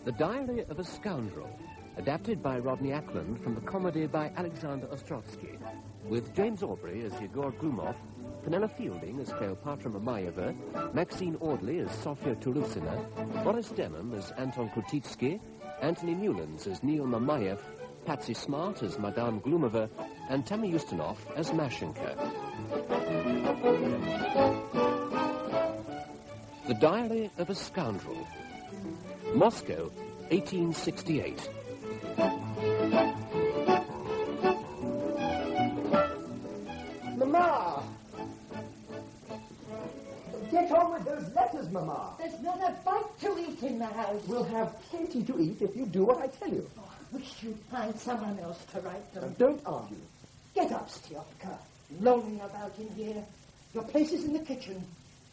The Diary of a Scoundrel, adapted by Rodney Ackland from the comedy by Alexander Ostrovsk, with James Aubrey as Yegor Gloumov, Fenella Fielding as Kleopatra Mamaeva, Maxine Audley as Sophia Tourousina, Maurice Denham as Anton Kroutitzky, Anthony Newlands as Neel Mamaev, Patsy Smart as Madame Gloumova, and Tammy Ustinov as Mashenka. The Diary of a Scoundrel. Moscow, 1868. Mama! Get on with those letters, Mama. There's not a bite to eat in the house. We'll have plenty to eat if you do what I tell you. Oh, I wish you'd find someone else to write them. Now, don't argue. Get up, Stiopka. Lolling about in here. Your place is in the kitchen.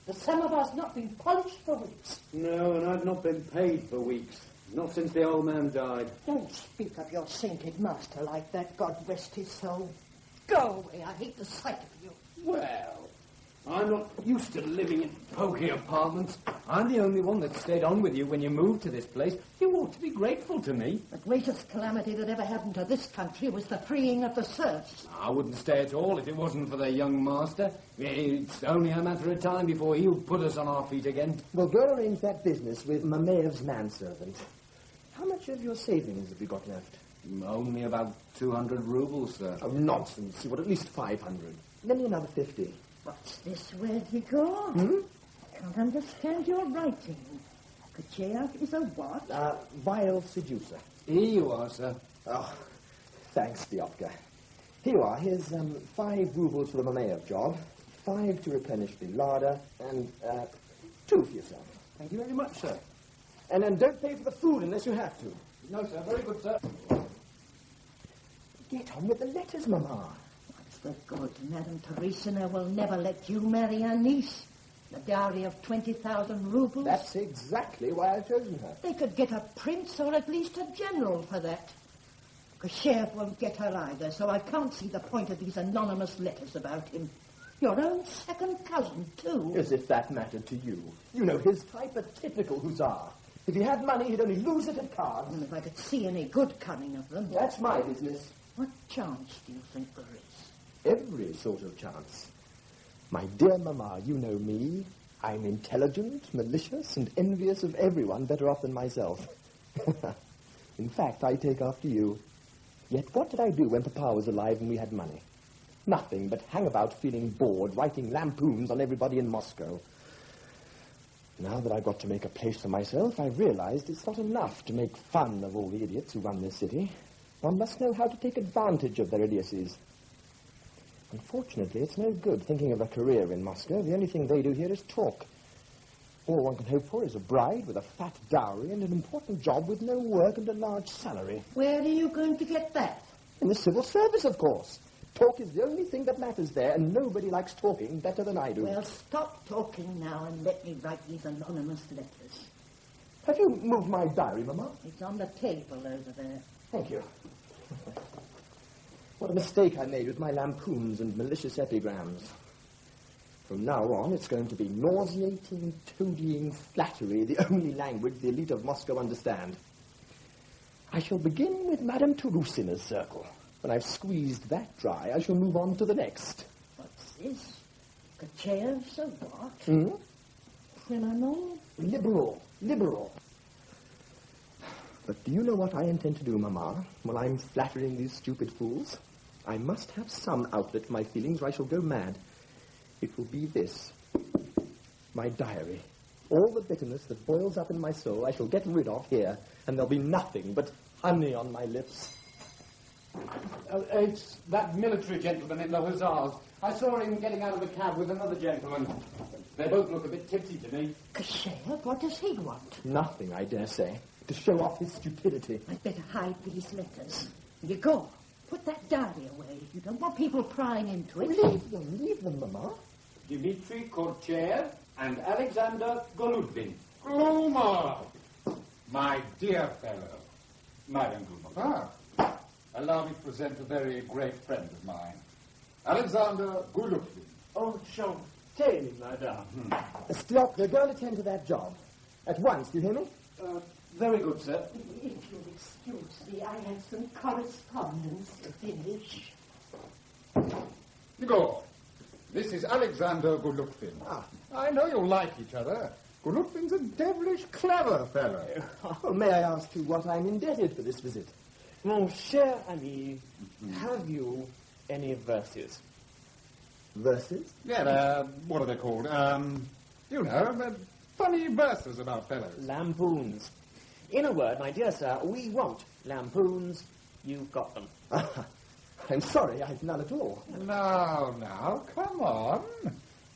The some of us not been polished for weeks. No, and I've not been paid for weeks. Not since the old man died. Don't speak of your sainted master like that, God rest his soul. Go away, I hate the sight of you. Well, I'm not used to living in poky apartments. I'm the only one that stayed on with you when you moved to this place. You ought to be grateful to me. The greatest calamity that ever happened to this country was the freeing of the serfs. I wouldn't stay at all if it wasn't for the young master. It's only a matter of time before he'll put us on our feet again. Well, go arrange that business with Mamaev's manservant. How much of your savings have you got left? Only about 200 rubles, sir. Oh, nonsense. You want at least 500. Lend me another 50. What's this? Where'd you go? I can't understand your writing. Kacheyev is a what? Vile seducer. Here you are, sir. Oh, thanks, Stiopka. Here you are. Here's 5 rubles for the Mamaev job, 5 to replenish the larder, and 2 for yourself. Thank you very much, sir. And then don't pay for the food unless you have to. No, sir. Very good, sir. Get on with the letters, Mama. What's the good? Madame Tourousina will never let you marry her niece. The dowry of 20,000 rubles. That's exactly why I've chosen her. They could get a prince or at least a general for that. Kacheyev won't get her either, so I can't see the point of these anonymous letters about him. Your own second cousin, too. As if that mattered to you. You know his type, a typical hussar. If he had money, he'd only lose it at cards. And if I could see any good coming of them. That's my business. What chance do you think there is? Every sort of chance. My dear Mama, you know me. I'm intelligent, malicious, and envious of everyone better off than myself. In fact, I take after you. Yet what did I do when Papa was alive and we had money? Nothing but hang about feeling bored, writing lampoons on everybody in Moscow. Now that I've got to make a place for myself, I've realized it's not enough to make fun of all the idiots who run this city. One must know how to take advantage of their idiocies. Unfortunately, it's no good thinking of a career in Moscow. The only thing they do here is talk. All one can hope for is a bride with a fat dowry and an important job with no work and a large salary. Where are you going to get that? In the civil service, of course. Talk is the only thing that matters there, and nobody likes talking better than I do. Well, stop talking now and let me write these anonymous letters. Have you moved my diary, Mama? It's on the table over there. Thank you. What a mistake I made with my lampoons and malicious epigrams. From now on, it's going to be nauseating, toadying flattery, the only language the elite of Moscow understand. I shall begin with Madame Tourousina's circle. When I've squeezed that dry, I shall move on to the next. What's this? Kacheyev's a what? Criminal? Liberal. But do you know what I intend to do, Mama, when I'm flattering these stupid fools? I must have some outlet for my feelings or I shall go mad. It will be this. My diary. All the bitterness that boils up in my soul I shall get rid of here, and there'll be nothing but honey on my lips. It's that military gentleman in the hussars. I saw him getting out of the cab with another gentleman. They both look a bit tipsy to me. Kacheyev, what does he want? Nothing, I dare say. To show off his stupidity. I'd better hide these letters. Yegor, put that diary away. You don't want people prying into it. Leave them, Mama. Dmitri Korcheyev and Alexander Goludin. Gloumov! My dear fellow, Madame Gloumov. Allow me to present a very great friend of mine, Alexander Goludin. Oh, so tell me, madame. Stiopka, go and attend to that job. At once, do you hear me? Very good, sir. If you'll excuse me, I have some correspondence to finish. Yegor, this is Alexander Gloumov. Ah. I know you'll like each other. Gloumov's a devilish clever fellow. Oh, may I ask you what I'm indebted for this visit? Mon cher ami, have you any verses? Verses? Yeah, what are they called? Funny verses about fellows. Lampoons. In a word, my dear sir, we want lampoons. You've got them. I'm sorry, I've none at all. Now, come on.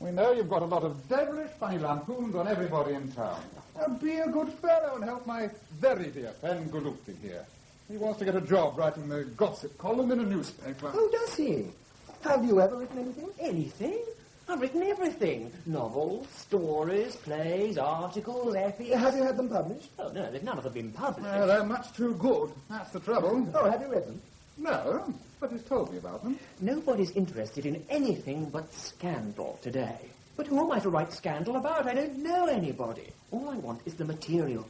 We know you've got a lot of devilish funny lampoons on everybody in town. Now, be a good fellow and help my very dear friend Gloumov here. He wants to get a job writing the gossip column in a newspaper. Oh, does he? Have you ever written anything? Anything? I've written everything. Novels, stories, plays, articles, epics. Have you had them published? Oh, no, none of them been published. They're much too good. That's the trouble. Oh, have you read them? No, but he's told me about them. Nobody's interested in anything but scandal today. But who am I to write scandal about? I don't know anybody. All I want is the material.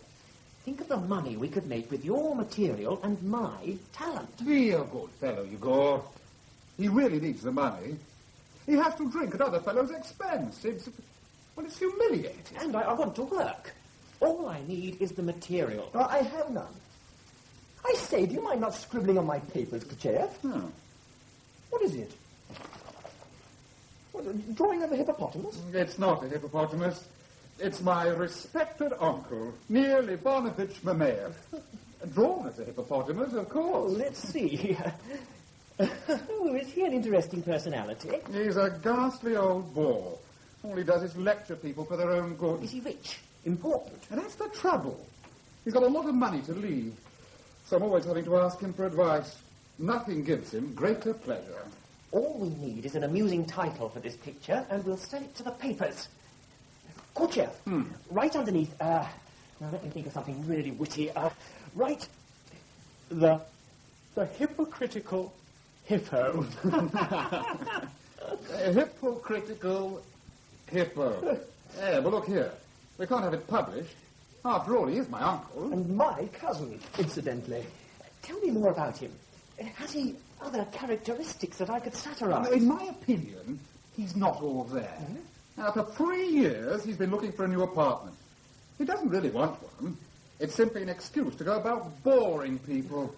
Think of the money we could make with your material and my talent. Be a good fellow, Yegor. He really needs the money. He has to drink at other fellows' expense. It's humiliating. And I want to work. All I need is the material. Oh, I have none. I say, do you mind not scribbling on my papers, Khrushchev? What is it? What, a drawing of a hippopotamus? It's not a hippopotamus. It's my respected uncle, Neel Mamaev. Drawn as a hippopotamus, of course. Oh, let's see. Oh, is he an interesting personality? He's a ghastly old bore. All he does is lecture people for their own good. Is he rich? Important? And that's the trouble. He's got a lot of money to leave. So I'm always having to ask him for advice. Nothing gives him greater pleasure. All we need is an amusing title for this picture, and we'll sell it to the papers. Khrushchev, right underneath, now let me think of something really witty. Write the hypocritical hippo. A hypocritical hippo. Yeah, but look here. We can't have it published. After all, he is my uncle. And my cousin, incidentally. Tell me more about him. Has he other characteristics that I could satirize? In my opinion, he's not all there. Now, for 3 years, he's been looking for a new apartment. He doesn't really want one. It's simply an excuse to go about boring people.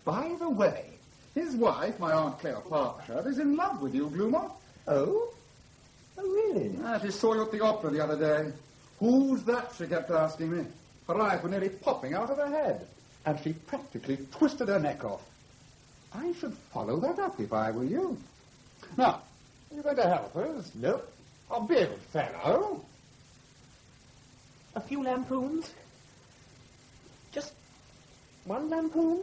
By the way, his wife, my Aunt Kleopatra, is in love with you, Gloumov. Oh? Oh, really? She saw you at the opera the other day. Who's that, she kept asking me. Her eyes were nearly popping out of her head. And she practically twisted her neck off. I should follow that up if I were you. Now, are you going to help us? No. I'll be a good fellow. A few lampoons? Just one lampoon?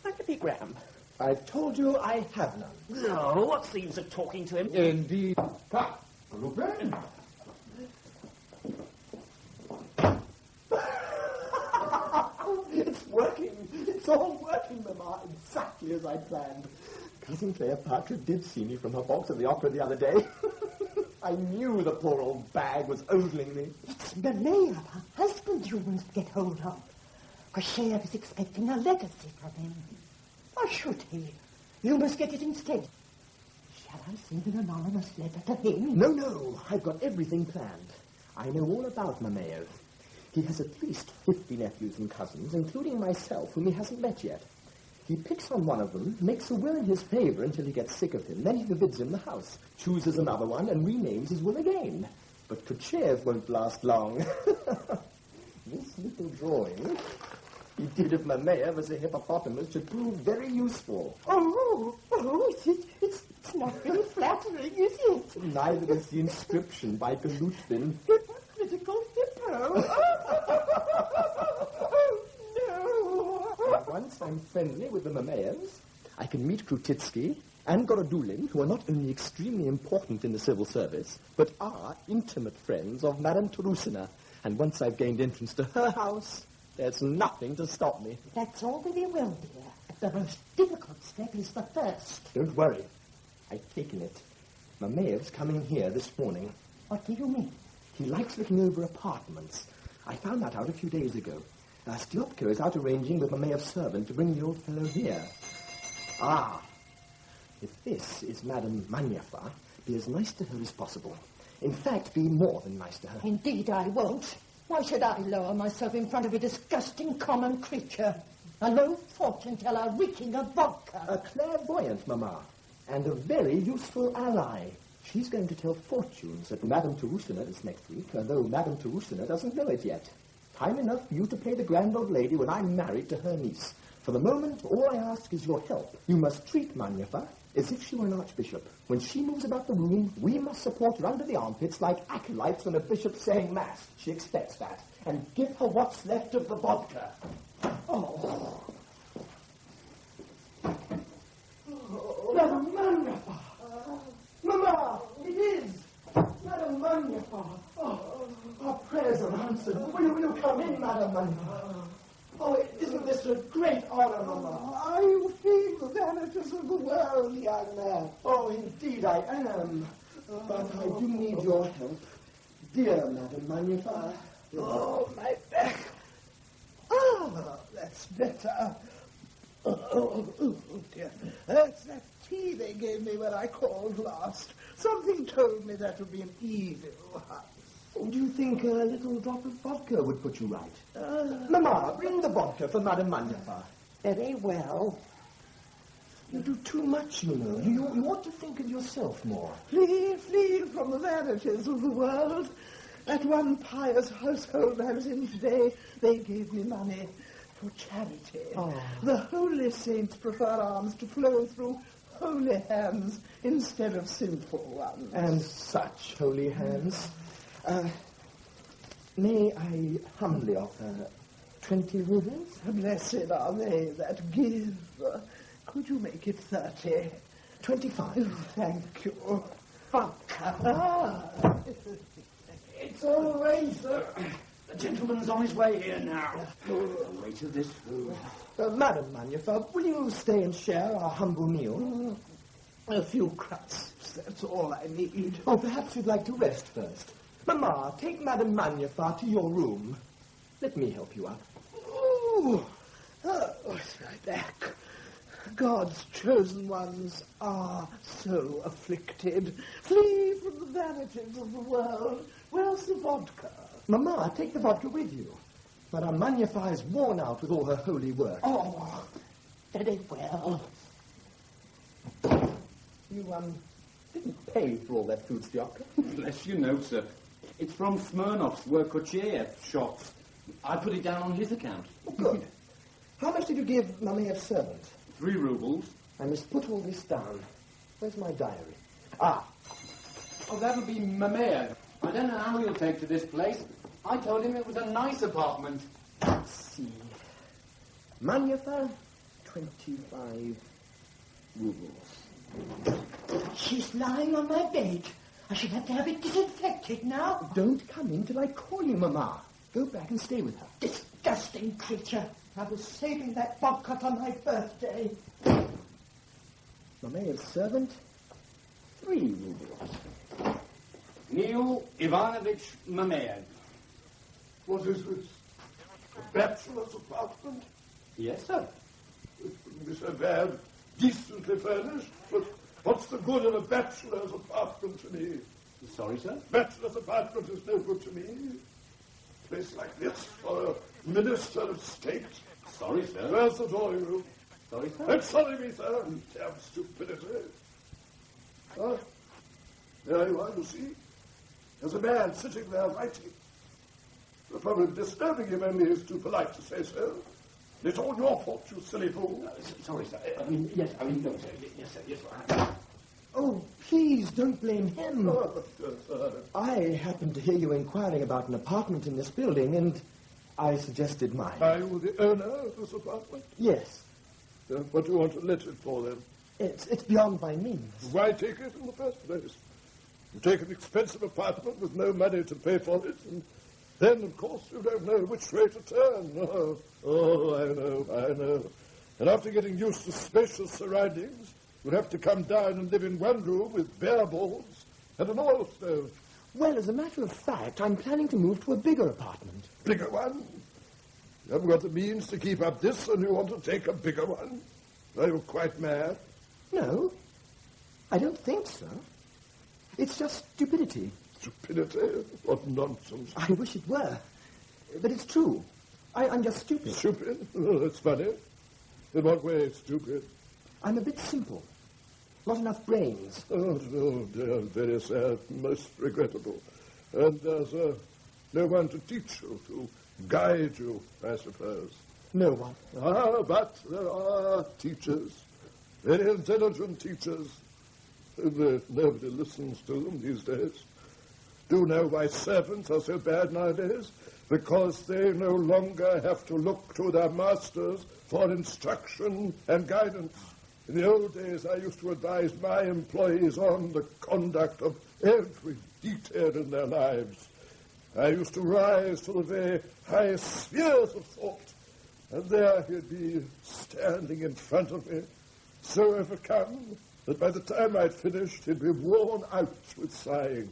Like an epigram. I've told you I have none. No, what's the use of talking to him? Indeed. Come, Lupin. It's working. It's all working, Mama. Exactly as I planned. Cousin Cleopatra did see me from her box at the opera the other day. I knew the poor old bag was ogling me. It's Mamaev, her husband, you must get hold of. Khrushchev is expecting a legacy from him. Or should he? You must get it instead. Shall I send an anonymous letter to him? No. I've got everything planned. I know all about Mamaev. He has at least 50 nephews and cousins, including myself, whom he hasn't met yet. He picks on one of them, makes a will in his favor until he gets sick of him. Then he forbids him the house, chooses another one, and renames his will again. But Khrushchev won't last long. This little drawing he did of Mamaev as a hippopotamus should prove very useful. It's not very flattering, is it? Neither is the inscription by Gloumov. Hypocritical hippo. Once I'm friendly with the Mamaevs, I can meet Kroutitzky and Gorodulin, who are not only extremely important in the civil service, but are intimate friends of Madame Tourousina. And once I've gained entrance to her house, there's nothing to stop me. That's all very well, dear. The most difficult step is the first. Don't worry. I've taken it. Mamaev's coming here this morning. What do you mean? He likes looking over apartments. I found that out a few days ago. Stiopka is out arranging with Mamaev's servant to bring the old fellow here. Ah, if this is Madame Mamaeva, be as nice to her as possible. In fact, be more than nice to her. Indeed I won't. Why should I lower myself in front of a disgusting common creature? A low fortune teller reeking of vodka. A clairvoyant, Mamma, and a very useful ally. She's going to tell fortunes at Madame Tourousina this next week, though Madame Tourousina doesn't know it yet. Time enough for you to play the grand old lady when I'm married to her niece. For the moment, all I ask is your help. You must treat Mamaeva as if she were an archbishop. When she moves about the room, we must support her under the armpits like acolytes when a bishop's saying mass. She expects that. And give her what's left of the vodka. Oh. Madame Mamaeva! Mamma, it is! Madame Mamaeva! Our prayers are answered. Will you come in, Madame Mamaeva? Oh, isn't this a great honor, Mamma? Are you feeling the vanities of the world, young man? Oh, indeed I am. But I do need your help. Dear Madame Mamaeva. Oh, my back. Oh, that's better. Oh, dear. That's that tea they gave me when I called last. Something told me that would be an evil. Oh, do you think a little drop of vodka would put you right? Mamma, bring the vodka for Madame Mamaeva. Very well. You do too much, you know. You ought to think of yourself more. Flee from the vanities of the world. At one pious household I was in today, they gave me money for charity. Oh. The holy saints prefer alms to flow through holy hands instead of sinful ones. And such holy hands. May I humbly offer 20 rubles? Blessed are they that give. Could you make it 30? 25. Thank you. Vodka. It's all arranged, sir. The gentleman's on his way here now. The weight of this food. Madame Mamaeva, will you stay and share our humble meal? A few crusts, that's all I need. Oh, perhaps you'd like to rest first. Mamma, take Madame Mamaeva to your room. Let me help you up. Oh, it's my back. God's chosen ones are so afflicted. Flee from the vanities of the world. Where's the vodka? Mamma, take the vodka with you. Madame Mamaeva is worn out with all her holy work. Oh, very well. You, didn't pay for all that food, Stiopka. Bless you, no, sir. It's from Smirnov's Workochiev shops. I put it down on his account. Oh, good. How much did you give Mamaev's servant? 3 rubles. I must put all this down. Where's my diary? Oh, that'll be Mamaev. I don't know how he'll take to this place. I told him it was a nice apartment. Let's see. Mamaeva, 25 rubles. She's lying on my bed. I should have to have it disinfected now. Don't come in till I call you, Mamma. Go back and stay with her. Disgusting creature. I was saving that vodka for my birthday. Mamaev's servant, 3 rubles. Neel Ivanovich Mamaev. What is this? A bachelor's apartment? Yes, sir. So bad, decently furnished, but what's the good of a bachelor's apartment to me? Sorry, sir? Bachelor's apartment is no good to me. A place like this for a minister of state. Sorry, sir. Where's the drawing room? Sorry, sir? Don't sorry me, sir. Damn stupidity. Ah, there you are, you see. There's a man sitting there writing. The problem disturbing him only is too polite to say so. It's all your fault, you silly fool. Sorry, sir. No, sir. Yes, sir. Yes, sir. Oh, please don't blame him. Sir. I happened to hear you inquiring about an apartment in this building, and I suggested mine. Are you the owner of this apartment? Yes. What do you want to let it for, then? It's beyond my means. Why take it in the first place? You take an expensive apartment with no money to pay for it, and then, of course, you don't know which way to turn. Oh, I know. And after getting used to spacious surroundings, you'll have to come down and live in one room with bare walls and an oil stove. Well, as a matter of fact, I'm planning to move to a bigger apartment. Bigger one? You haven't got the means to keep up this, and you want to take a bigger one? Are you quite mad? No, I don't think so. It's just stupidity. Stupidity? What nonsense. I wish it were. But it's true. I'm just stupid. Stupid? Oh, that's funny. In what way stupid? I'm a bit simple. Not enough brains. Oh, dear, very sad, most regrettable. And there's no one to teach you, to guide you, I suppose. No one. But there are teachers, very intelligent teachers. Nobody listens to them these days. Do you know why servants are so bad nowadays? Because they no longer have to look to their masters for instruction and guidance. In the old days, I used to advise my employees on the conduct of every detail in their lives. I used to rise to the very highest spheres of thought, and there he'd be standing in front of me, so overcome that by the time I'd finished, he'd be worn out with sighing.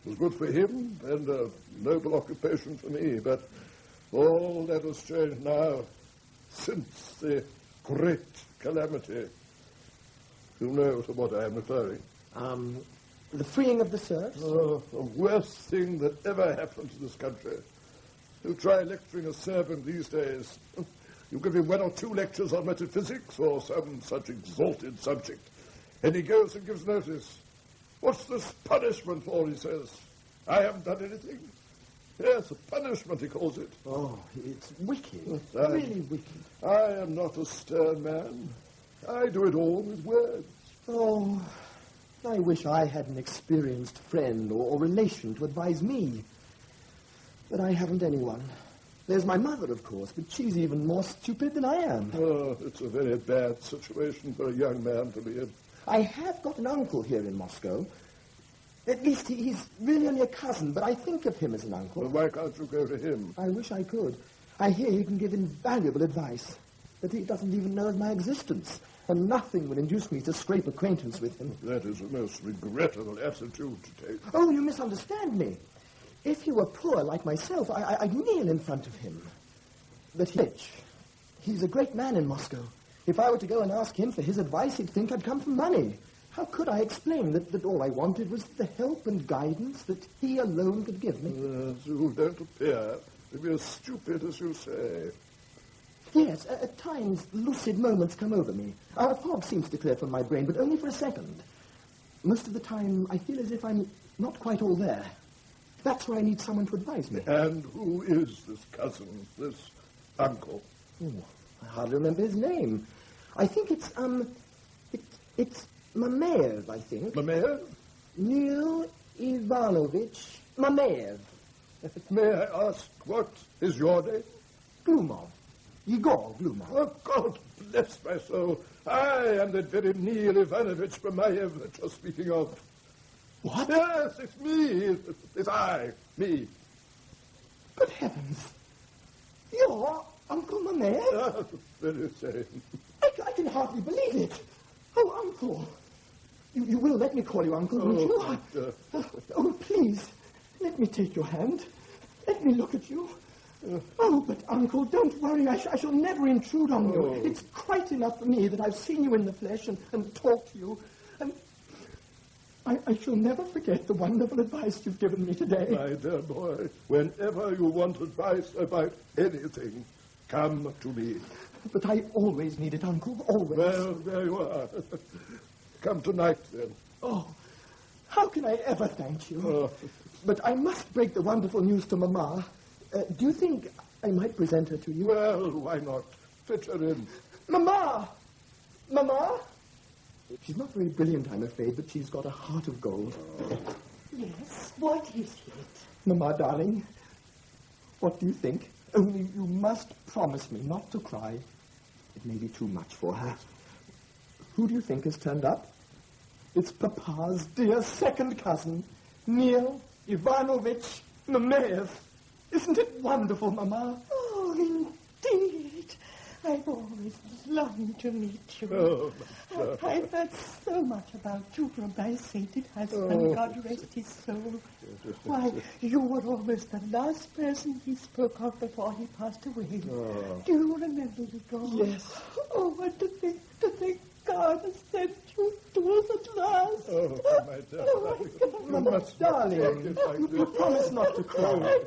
It was good for him and a noble occupation for me, but all that has changed now since the great calamity. You know to what I am referring. The freeing of the serfs? Oh, the worst thing that ever happened to this country. You try lecturing a servant these days. You give him 1 or 2 lectures on metaphysics or some such exalted subject, and he goes and gives notice. What's this punishment for, he says? I haven't done anything. Yes, a punishment, he calls it. Oh, it's wicked. Really wicked. I am not a stern man. I do it all with words. Oh, I wish I had an experienced friend or relation to advise me. But I haven't anyone. There's my mother, of course, but she's even more stupid than I am. Oh, it's a very bad situation for a young man to be in. I have got an uncle here in Moscow. At least he's really only a cousin, but I think of him as an uncle. Well, why can't you go to him? I wish I could. I hear he can give invaluable advice, but he doesn't even know of my existence, and nothing will induce me to scrape acquaintance with him. That is a most regrettable attitude to take. Oh, you misunderstand me. If he were poor like myself, I'd kneel in front of him. But he's a great man in Moscow. If I were to go and ask him for his advice, he'd think I'd come for money. How could I explain that all I wanted was the help and guidance that he alone could give me? You don't appear to be as stupid as you say. Yes, at times lucid moments come over me. A fog seems to clear from my brain, but only for a second. Most of the time, I feel as if I'm not quite all there. That's why I need someone to advise me. And who is this cousin, this uncle? Oh, I hardly remember his name. I think it's Mamaev, I think. Mamaev? Neel Ivanovich Mamaev. May I ask, what is your name? Gloumov. Yegor Gloumov. Oh, God bless my soul. I am that very Neel Ivanovich Mamaev that you're speaking of. What? Yes, it's me. It's I. Me. Good heavens. You're Uncle Mamaev? Very same. I can hardly believe it. Oh, Uncle. You will let me call you Uncle, won't you? Oh, please. Let me take your hand. Let me look at you. Oh, but, Uncle, don't worry. I shall never intrude on you. It's quite enough for me that I've seen you in the flesh and talked to you. And I shall never forget the wonderful advice you've given me today. My dear boy, whenever you want advice about anything, come to me. But I always need it, Uncle, always. Well, there you are. Come tonight, then. Oh, how can I ever thank you? But I must break the wonderful news to Mama. Do you think I might present her to you? Well, why not? Fit her in. Mama! Mama! She's not very brilliant, I'm afraid, but she's got a heart of gold. Yes, what is it? Mama, darling, what do you think? Only you must promise me not to cry. It may be too much for her. Who do you think has turned up? It's Papa's dear second cousin, Neel Ivanovich Mamaev. Isn't it wonderful, Mama? Oh, indeed. I've always long to meet you. Oh, I've heard so much about you from my sainted husband, God rest his soul. Why, you were almost the last person he spoke of before he passed away. Oh. Do you remember, Yegor? Yes. Oh, and to think God has sent you to us at last. Oh, my dear. Oh, Mama, darling, you promised not to cry.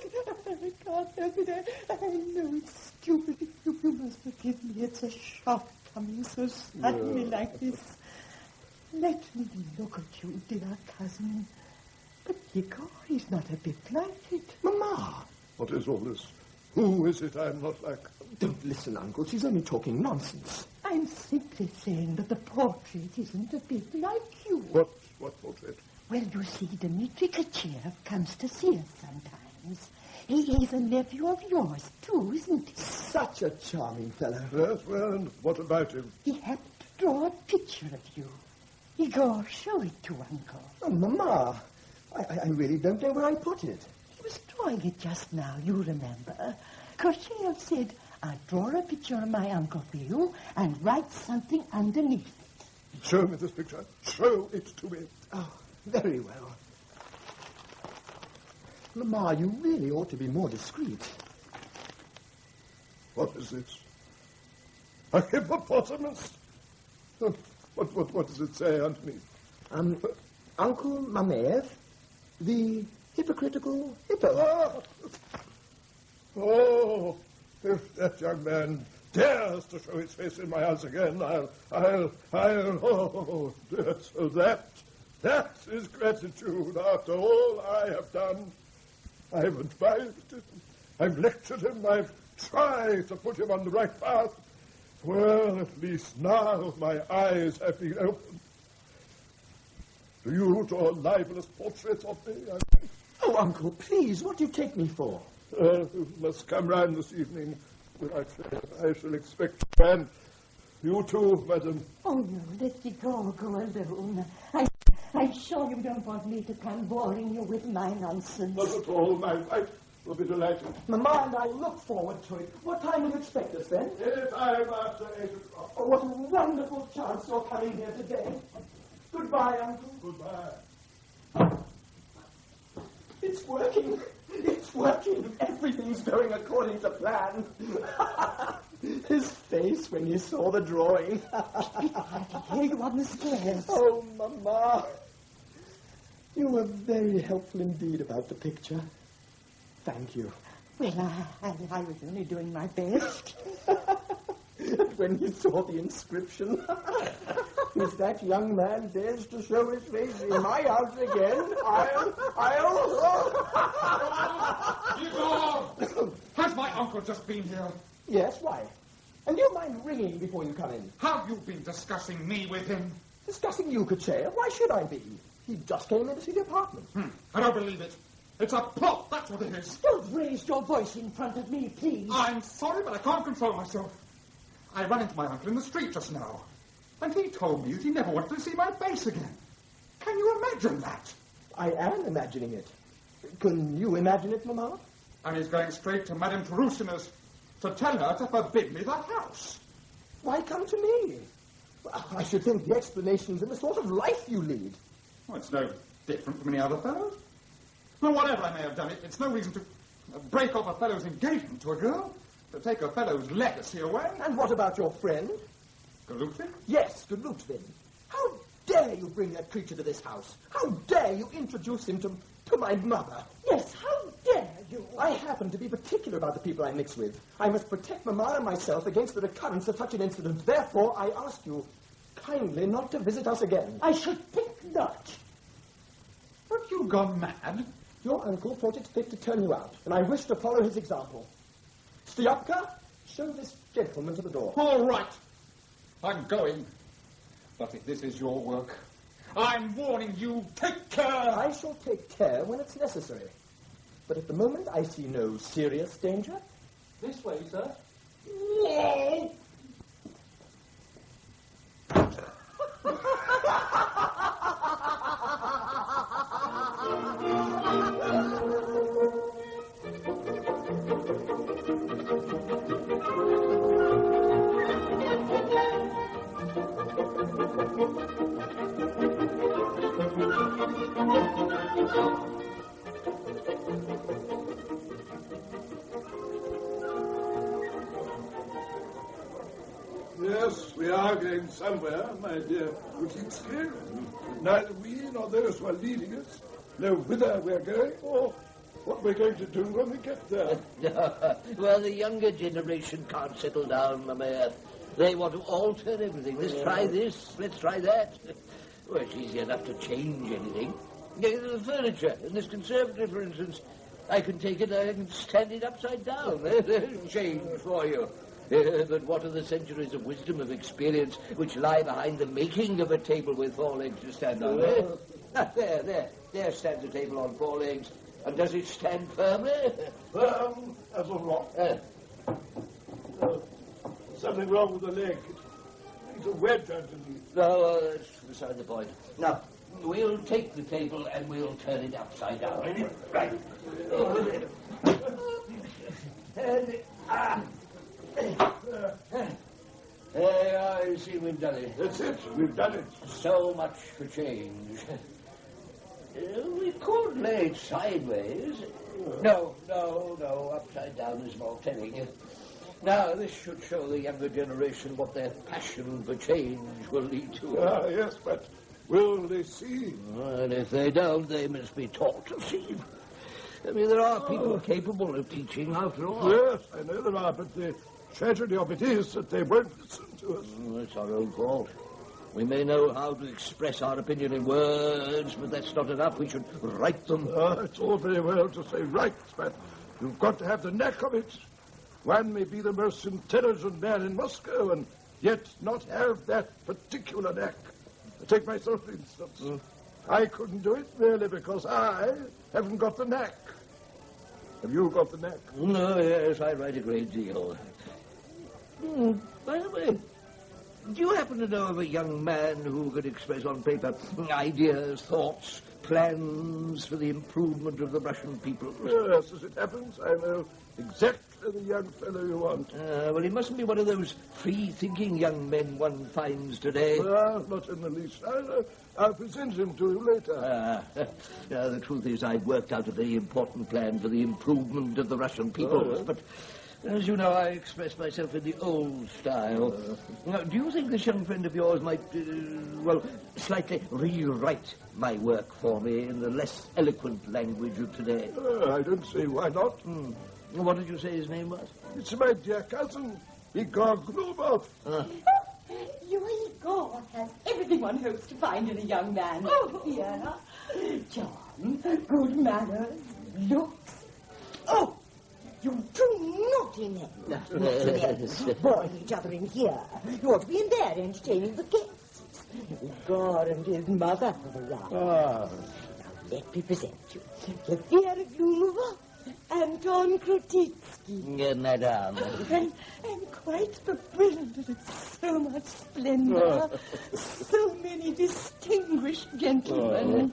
I can't help it. I know it's stupid. You must forgive me. It's a shock coming so suddenly like this. Let me look at you, dear cousin. But Yegor, he's not a bit like it. Mama! What is all this? Who is it I'm not like? Don't listen, Uncle. She's only talking nonsense. I'm simply saying that the portrait isn't a bit like you. What portrait? Well, you see, Dmitri Kachev comes to see us sometimes. He's a nephew of yours, too, isn't he? Such a charming fellow. Yes, well, and what about him? He happened to draw a picture of you. Igor, show it to Uncle. Oh, Mama, I really don't know where I put it. He was drawing it just now, you remember. Khrushchev said, I'll draw a picture of my uncle for you and write something underneath it. Show me this picture. Show it to me. Oh, very well. Mama, you really ought to be more discreet. What is this? A hippopotamus? What does it say underneath? Uncle Mamaev, the hypocritical hippo. Oh, if that young man dares to show his face in my house again, oh, so that is gratitude after all I have done. I've advised him, I've lectured him, I've tried to put him on the right path. Well, at least now my eyes have been opened. Do you draw libelous portraits of me? Oh, Uncle, please, what do you take me for? You must come round this evening. I shall expect you, and you too, madam. Oh, no, let Igor go alone. I'm sure you don't want me to come boring you with my nonsense. Not at all. My wife will be delighted. Mama and I look forward to it. What time will you expect us then? Any time after 8 o'clock. Oh, what a wonderful chance you're coming here today. Goodbye, Uncle. Goodbye. It's working. It's working. Everything's going according to plan. His face when he saw the drawing. I hear you on the stairs. Oh, Mama. You were very helpful indeed about the picture. Thank you. Well, I was only doing my best. And when he saw the inscription, if that young man dares to show his face in my house again, Yegor! Has my uncle just been here? Yes, why? And do you mind ringing before you come in? Have you been discussing me with him? Discussing you, Kachev? Why should I be? He just came in to see the apartment. I don't believe it. It's a plot, that's what it is. Don't raise your voice in front of me, please. I'm sorry, but I can't control myself. I ran into my uncle in the street just now, and he told me that he never wanted to see my face again. Can you imagine that? I am imagining it. Can you imagine it, Mama? And he's going straight to Madame Tourousina's to tell her to forbid me the house. Why come to me? I should think the explanation's in the sort of life you lead. Well, it's no different from any other fellow. Well, whatever I may have done, it's no reason to break off a fellow's engagement to a girl, to take a fellow's legacy away. And what about your friend? Gullibility? Yes, Tourousina. How dare you bring that creature to this house? How dare you introduce him to my mother? Yes, how dare you? I happen to be particular about the people I mix with. I must protect Mama and myself against the recurrence of such an incident. Therefore, I ask you kindly not to visit us again. I should think not. Have you gone mad? Your uncle thought it fit to turn you out, and I wish to follow his example. Stiopka, show this gentleman to the door. All right. I'm going. But if this is your work, I'm warning you, take care. I shall take care when it's necessary. But at the moment, I see no serious danger. This way, sir. Whoa! Yes, we are going somewhere, my dear Kroutitzky. Neither we nor those who are leading us know whither we're going or what we're going to do when we get there. Well, the younger generation can't settle down, Mamaev. They want to alter everything. Let's try this, let's try that. Well, it's easy enough to change anything. The furniture in this conservatory, for instance, I can take it, I can stand it upside down. Change for you. But what are the centuries of wisdom, of experience, which lie behind the making of a table with 4 legs to stand on? There stands a table on 4 legs. And does it stand firmly? Firm as a rock. Something wrong with the leg. It's a wedge underneath. No, that's beside the point. Now, we'll take the table and we'll turn it upside down. Right. I see we've done it. That's it. We've done it. So much for change. We could lay it sideways. No. Upside down is more telling. Now, this should show the younger generation what their passion for change will lead to. Yes, but will they see? And if they don't, they must be taught to see. I mean, there are people capable of teaching, after all. Yes, I know there are, but the tragedy of it is that they won't listen to us. It's our own fault. We may know how to express our opinion in words, but that's not enough. We should write them. It's all very well to say right, but you've got to have the knack of it. One may be the most intelligent man in Moscow and yet not have that particular knack. Take myself, for instance. I couldn't do it merely because I haven't got the knack. Have you got the knack? No, yes, I write a great deal. By the way, do you happen to know of a young man who could express on paper ideas, thoughts, plans for the improvement of the Russian people? Yes, as it happens, I know exactly the young fellow you want. Well, he mustn't be one of those free-thinking young men one finds today. Not in the least. I'll present him to you later. The truth is, I've worked out a very important plan for the improvement of the Russian people, but as you know, I express myself in the old style. Now, do you think this young friend of yours might, slightly rewrite my work for me in the less eloquent language of today? I don't see why not. What did you say his name was? It's my dear cousin, Yegor Gloumov. Your Yegor has everything one hopes to find in a young man. Oh, yeah. Charm, good manners, looks. Oh! You two naughty men. Not to boil each other in here. You ought to be in there entertaining the guests. Yegor and his mother have arrived. Now, let me present you. Yegor Gloumov, Anton Kroutitzky. Madame. And quite bewildered at so much splendor. So many distinguished gentlemen.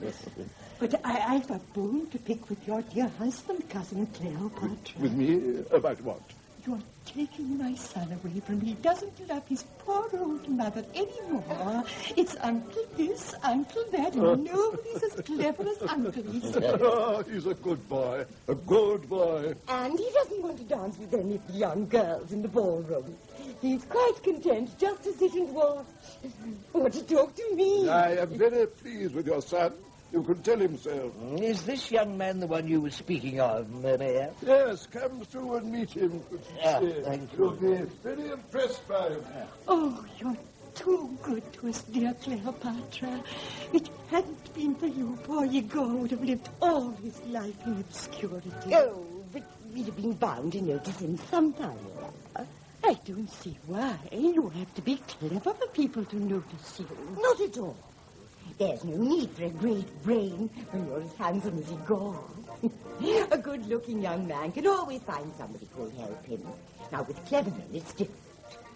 But I've a bone to pick with your dear husband, Cousin Kleopatra. With me? About what? You're taking my son away from me. He doesn't love his poor old mother anymore. It's Uncle this, Uncle that, and nobody's as clever as Uncle is. He's a good boy. A good boy. And he doesn't want to dance with any of the young girls in the ballroom. He's quite content just to sit and watch. Or to talk to me. I am very pleased with your son. You can tell him so. Is this young man the one you were speaking of, Mayor? Yes, come through and meet him. Thank you. You'll be very impressed by him. Oh, you're too good to us, dear Kleopatra. If it hadn't been for you, poor Yegor would have lived all his life in obscurity. Oh, but we'd have been bound to notice him sometime or other. I don't see why. You have to be clever for people to notice you. Not at all. There's no need for a great brain when you're as handsome as Yegor. A good-looking young man can always find somebody who'll help him. Now, with clever men, it's different.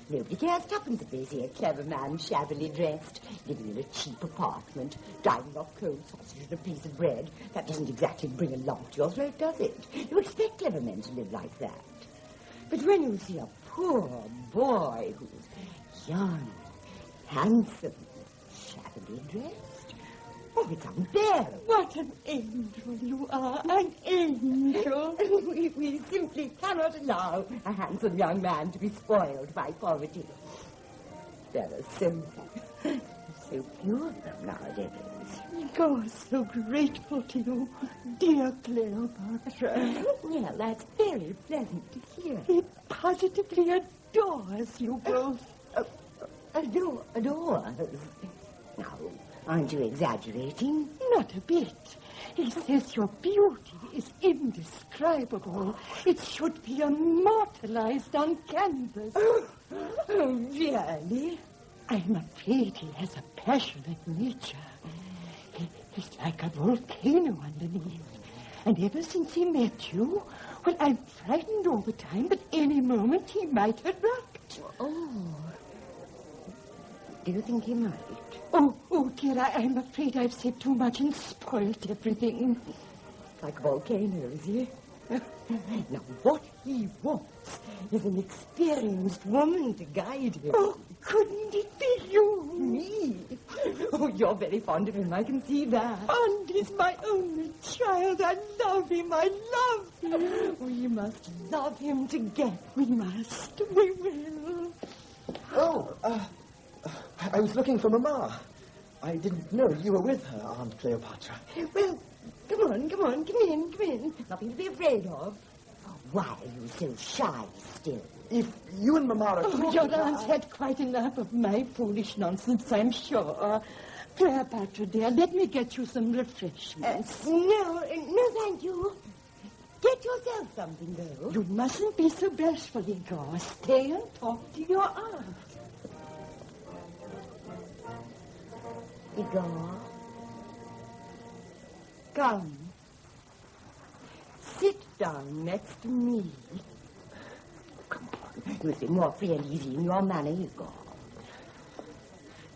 Nobody cares tuppence if they see a clever man shabbily dressed, living in a cheap apartment, diving off cold sausage and a piece of bread. That doesn't exactly bring a lump to your throat, does it? You expect clever men to live like that. But when you see a poor boy who's young, handsome, shabbily dressed, Oh, it's unbearable. What an angel you are, an angel. We simply cannot allow a handsome young man to be spoiled by poverty. They're simple. So few of them nowadays. God, so grateful to you, dear Kleopatra. Well, that's very pleasant to hear. He positively adores you both. Adores? Now, aren't you exaggerating? Not a bit. He says your beauty is indescribable. It should be immortalized on canvas. Really? I'm afraid he has a passionate nature. He's like a volcano underneath. And ever since he met you, well, I'm frightened all the time that any moment he might erupt. Oh. Do you think he might? Oh, dear, I'm afraid I've said too much and spoilt everything. Like a volcano, is he? Now, what he wants is an experienced woman to guide him. Oh, couldn't it be you? Me? Oh, you're very fond of him, I can see that. Fond is my only child. I love him. I love him. We must love him together. We must. We will. Oh, I was looking for Mama. I didn't know you were with her, Aunt Cleopatra. Well, come in. Nothing to be afraid of. Why are you so shy still? If you and Mama are... Oh, your aunt's had quite enough of my foolish nonsense, I'm sure. Cleopatra, dear, let me get you some refreshments. No, thank you. Get yourself something, though. You mustn't be so bashful, Yegor. Stay and talk to your aunt. Yegor, come. Sit down next to me. Come on. You'll be more free and easy in your manner, Yegor.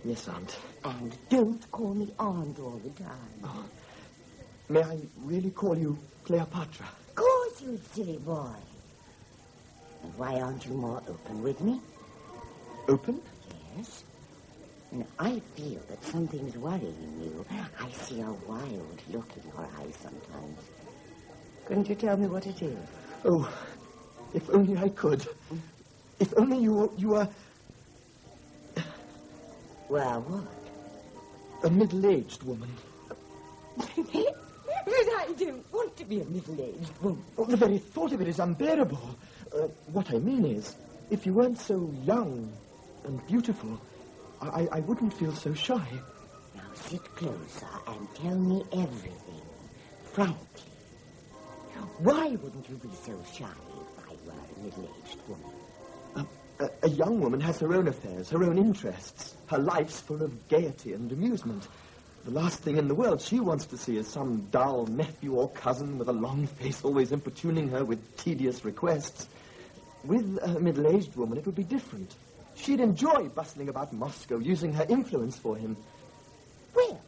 Yes, Aunt. And don't call me Aunt all the time. Oh. May I really call you Cleopatra? Of course, you silly boy. And why aren't you more open with me? Open? Yes. And I feel that something's worrying you. I see a wild look in your eyes sometimes. Couldn't you tell me what it is? Oh, if only I could. If only you were... Well, what? A middle-aged woman. But I don't want to be a middle-aged woman. Oh, the very thought of it is unbearable. What I mean is, if you weren't so young and beautiful, I wouldn't feel so shy. Now sit closer and tell me everything, frankly. Why wouldn't you be so shy if I were a middle-aged woman? A young woman has her own affairs, her own interests. Her life's full of gaiety and amusement. The last thing in the world she wants to see is some dull nephew or cousin with a long face always importuning her with tedious requests. With a middle-aged woman, it would be different. She'd enjoy bustling about Moscow, using her influence for him. Well,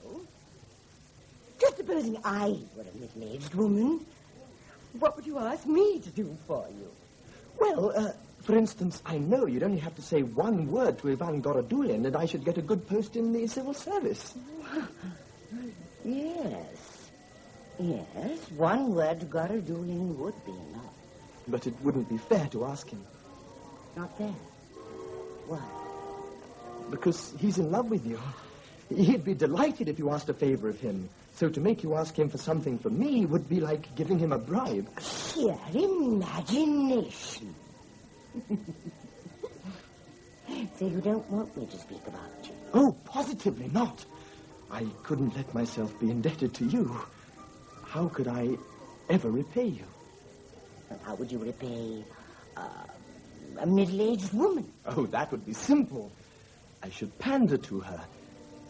just supposing I were a middle-aged woman, what would you ask me to do for you? Well, for instance, I know you'd only have to say one word to Ivan Gorodulin and I should get a good post in the civil service. Yes, one word to Gorodulin would be enough. But it wouldn't be fair to ask him. Not fair? Why? Because he's in love with you. He'd be delighted if you asked a favor of him. So to make you ask him for something from me would be like giving him a bribe. Sheer imagination. So you don't want me to speak about you? Oh, positively not. I couldn't let myself be indebted to you. How could I ever repay you? And how would you repay a middle-aged woman? Oh, that would be simple. I should pander to her,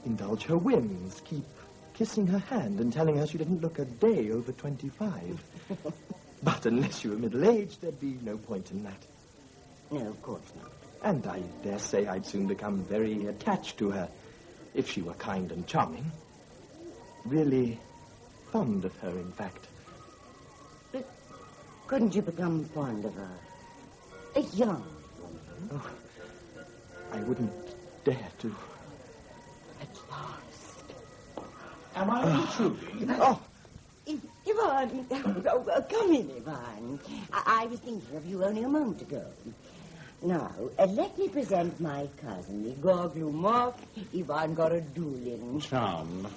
indulge her whims, keep kissing her hand and telling her she didn't look a day over 25. But unless you were middle-aged, there'd be no point in that. No, of course not. And I dare say I'd soon become very attached to her, if she were kind and charming. Really fond of her, in fact. But couldn't you become fond of her? A young woman? Oh, I wouldn't dare to. At last. Am I intruding? Oh, Ivan, come in, Ivan. I was thinking of you only a moment ago. Now, let me present my cousin, Yegor Gloumov. Ivan Gorodulin. Charmed.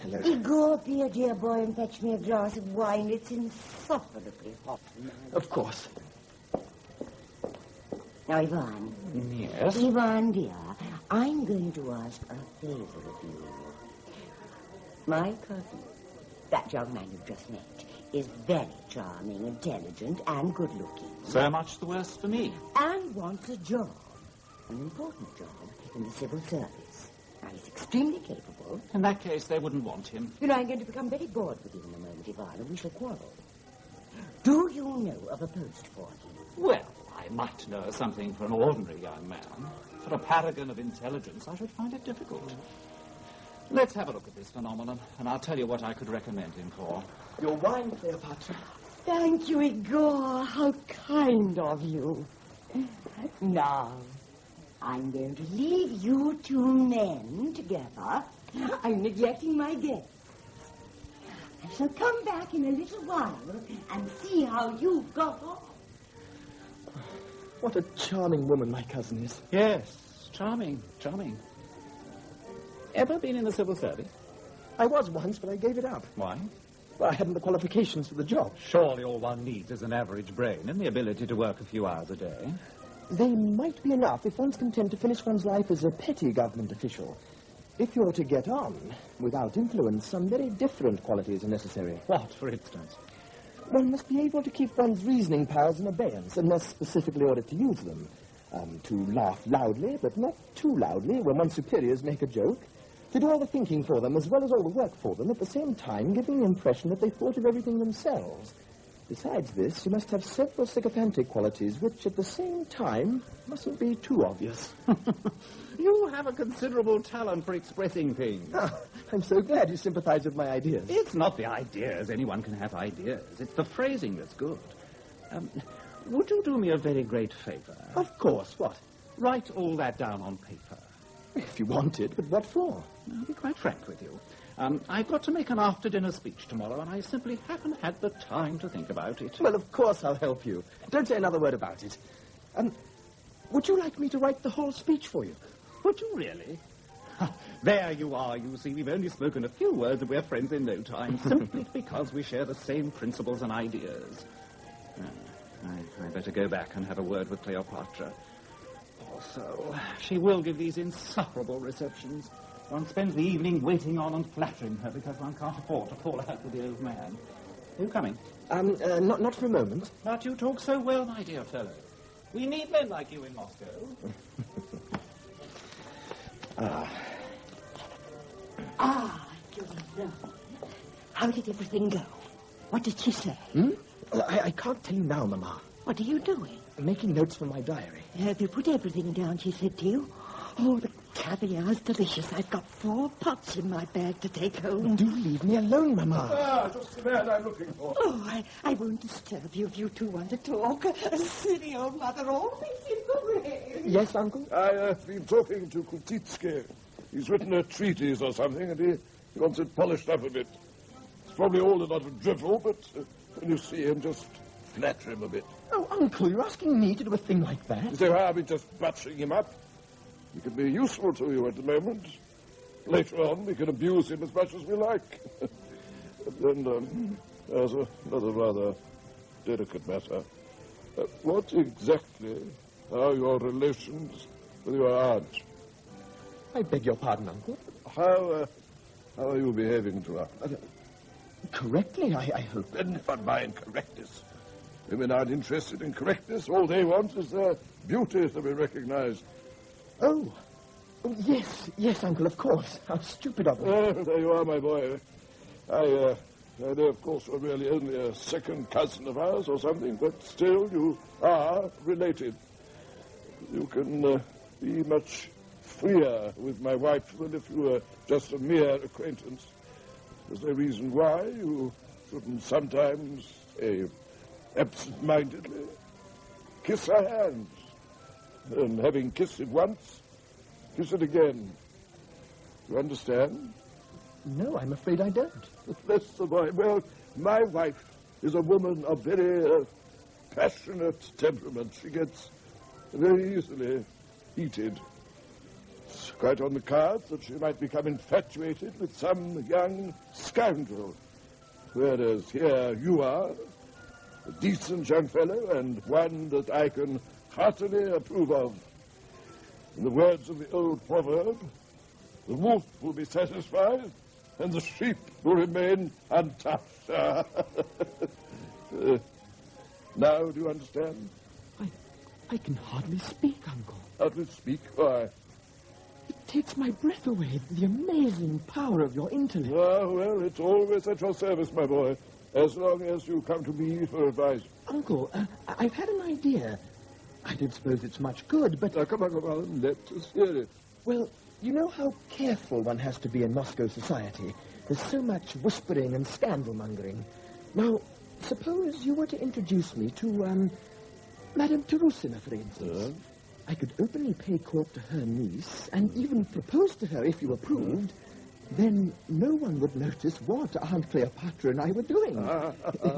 Yegor, be a dear boy and fetch me a glass of wine. It's insufferably hot tonight. Of course. Now, Ivan. Yes? Ivan, dear, I'm going to ask a favor of you. My cousin, that young man you've just met, is very charming, intelligent, and good-looking. So much the worse for me. And wants a job, an important job in the civil service. Now, he's extremely capable. In that case, they wouldn't want him. You know, I'm going to become very bored with you in a moment, Ivan, and we shall quarrel. Do you know of a post for him? Well, I might know something for an ordinary young man. For a paragon of intelligence, I should find it difficult. Let's have a look at this phenomenon, and I'll tell you what I could recommend him for. Your wine, Cleopatra. Thank you, Yegor. How kind of you. Now, I'm going to leave you two men together. I'm neglecting my guests. I shall come back in a little while and see how you've got on. What a charming woman my cousin is. Yes, charming, charming. Ever been in the civil service? I was once, but I gave it up. Why? Well, I hadn't the qualifications for the job. Surely all one needs is an average brain and the ability to work a few hours a day. They might be enough if one's content to finish one's life as a petty government official. If you're to get on without influence, some very different qualities are necessary. What, for instance? One must be able to keep one's reasoning powers in abeyance, unless specifically ordered to use them. To laugh loudly, but not too loudly, when one's superiors make a joke. To do all the thinking for them, as well as all the work for them, at the same time giving the impression that they thought of everything themselves. Besides this, you must have several sycophantic qualities, which at the same time mustn't be too obvious. You have a considerable talent for expressing things. Oh, I'm so glad you sympathize with my ideas. It's not the ideas. Anyone can have ideas. It's the phrasing that's good. Would you do me a very great favor? Of course. What? Write all that down on paper. If you want it, but what for? I'll be quite frank with you. I've got to make an after-dinner speech tomorrow, and I simply haven't had the time to think about it. Well, of course I'll help you. Don't say another word about it. Would you like me to write the whole speech for you? Would you really? There you are, you see. We've only spoken a few words and we're friends in no time, simply because we share the same principles and ideas. I better go back and have a word with Kleopatra. Also, she will give these insufferable receptions. One spends the evening waiting on and flattering her because one can't afford to fall out with the old man. Are you coming? Not for a moment. But you talk so well, my dear fellow. We need men like you in Moscow. Julia. How did everything go? What did she say? Well, I can't tell you now, Mama. What are you doing? I'm making notes from my diary. Have you put everything down she said to you? Oh, the caviar's delicious. I've got 4 pots in my bag to take home. Do leave me alone, Mama. Just the man I'm looking for. Oh, I won't disturb you if you two want to talk. A silly old mother always in the way. Yes, Uncle? I've been talking to Kroutitzky. He's written a treatise or something, and he wants it polished up a bit. It's probably all a lot of drivel, but when you see him, just flatter him a bit. Oh, Uncle, you're asking me to do a thing like that? So I'll be just butchering him up. He can be useful to you at the moment. Later on, we can abuse him as much as we like. But then, there's another rather delicate matter. What exactly are your relations with your aunt? I beg your pardon, Uncle. How are you behaving to her? Correctly, I hope. Never mind correctness. Women aren't interested in correctness. All they want is their beauty to be recognized. Oh, yes, Uncle, of course. How stupid of me. There you are, my boy. I know, of course, you're really only a second cousin of ours or something, but still you are related. You can be much freer with my wife than if you were just a mere acquaintance. There's no reason why you shouldn't sometimes, absent-mindedly, kiss her hand. And having kissed it once, kiss it again. You understand? No, I'm afraid I don't. Bless the boy. Well, my wife is a woman of very passionate temperament. She gets very easily heated. It's quite on the cards that she might become infatuated with some young scoundrel. Whereas here you are, a decent young fellow, and one that I can heartily approve of. In the words of the old proverb, the wolf will be satisfied, and the sheep will remain untouched. Now, do you understand? I can hardly speak, Uncle. Hardly speak? Why? It takes my breath away, the amazing power of your intellect. Ah, well, it's always at your service, my boy, as long as you come to me for advice. Uncle, I've had an idea. I don't suppose it's much good, but... Now, come on, let us hear it. Well, you know how careful one has to be in Moscow society. There's so much whispering and scandal-mongering. Now, suppose you were to introduce me to, Madame Tourousina, for instance. I could openly pay court to her niece, and even propose to her if you approved. Then no one would notice what Aunt Kleopatra and I were doing.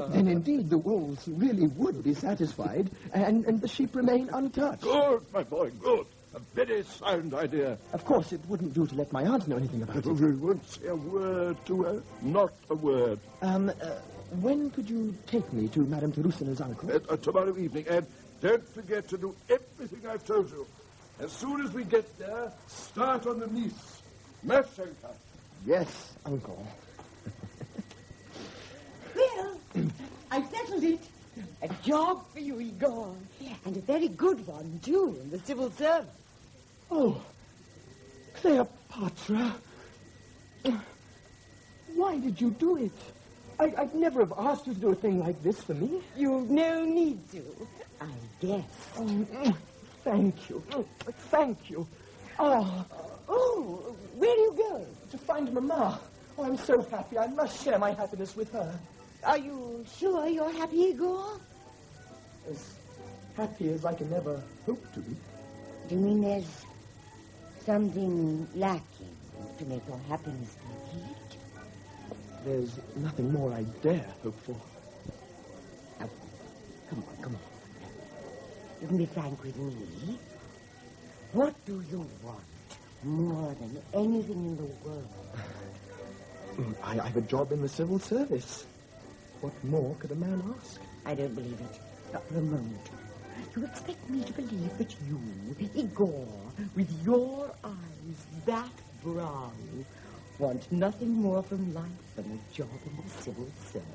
Then indeed the wolves really would be satisfied, and the sheep remain untouched. Good, my boy, good. A very sound idea. Of course, it wouldn't do to let my aunt know anything about it. We won't say a word to her. Not a word. When could you take me to Madame Tourousina's uncle? Tomorrow evening, and don't forget to do everything I've told you. As soon as we get there, start on the niece. Mashenka. Yes, Uncle. Well, I settled it. A job for you, Yegor. And a very good one, too, in the civil service. Oh, Kleopatra. Why did you do it? I'd never have asked you to do a thing like this for me. You've no need to, I guess. Thank you. Thank you. Oh, where are you going? To find Mama. Oh, I'm so happy. I must share my happiness with her. Are you sure you're happy, Yegor? As happy as I can ever hope to be. Do you mean there's something lacking to make your happiness complete? There's nothing more I dare hope for. Now, come on. You can be frank with me. What do you want more than anything in the world? I've a job in the civil service. What more could a man ask? I don't believe it. Not for a moment. You expect me to believe that you, Yegor, with your eyes that brown, want nothing more from life than a job in the civil service.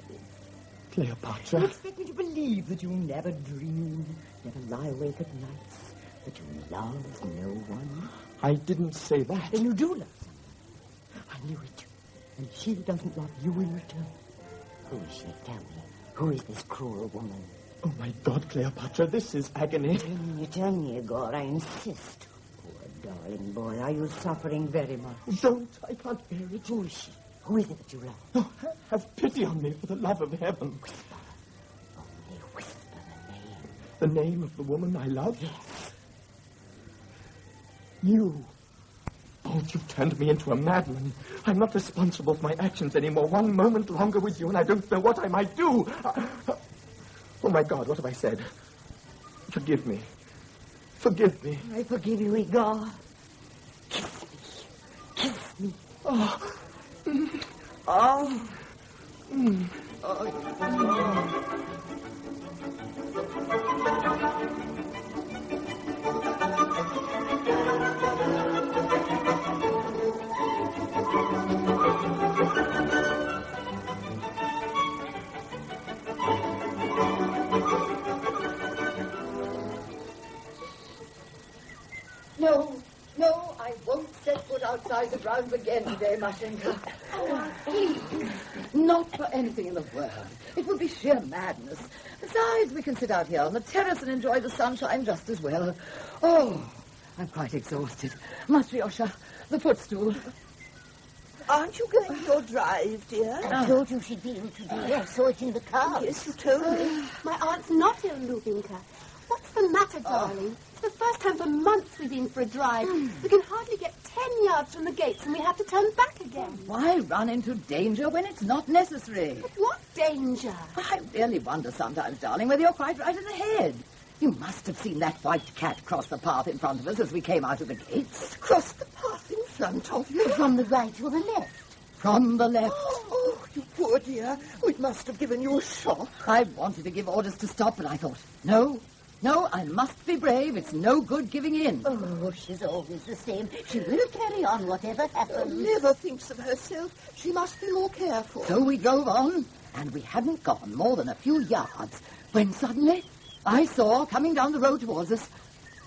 Kleopatra. You expect me to believe that you never dream, never lie awake at nights, that you love no one? I didn't say that. Then you do love someone. I knew it. And she doesn't love you in return. Who is she? Tell me. Who is this cruel woman? Oh, my God, Kleopatra, this is agony. Tell me, Yegor, I insist. Poor darling boy, are you suffering very much? Don't. I can't bear it. Who is she? Who is it that you love? Oh, have pity on me for the love of heaven. Whisper. Only whisper the name. The name of the woman I love? Yes. You. Oh, you've turned me into a madman. I'm not responsible for my actions anymore. One moment longer with you and I don't know what I might do. Oh, my God, what have I said? Forgive me. Forgive me. I forgive you, Yegor. Kiss me. Kiss me. Oh. Oh. No, I won't set foot outside the grounds again today, Mashenka. Oh, please. Not for anything in the world. It would be sheer madness. Besides, we can sit out here on the terrace and enjoy the sunshine just as well. Oh, I'm quite exhausted. Matryoshka, the footstool. Aren't you going for your drive, dear? I told you she'd be in today. I saw it in the car. Yes, you told me. My aunt's not ill, Lubinka. What's the matter, darling? It's the first time for months we've been for a drive. We can hardly get 10 10 yards from the gates and we have to turn back again. Why run into danger when it's not necessary? But what danger? I really wonder sometimes, darling, whether you're quite right in the head. You must have seen that white cat cross the path in front of us as we came out of the gates. Cross the path in front of you? From the right or the left? From the left. Oh, you poor dear. We must have given you a shock. I wanted to give orders to stop, but I thought, no, I must be brave. It's no good giving in. Oh, she's always the same. She will carry on whatever happens. Never thinks of herself. She must be more careful. So we drove on, and we hadn't gone more than a few yards when suddenly I saw, coming down the road towards us,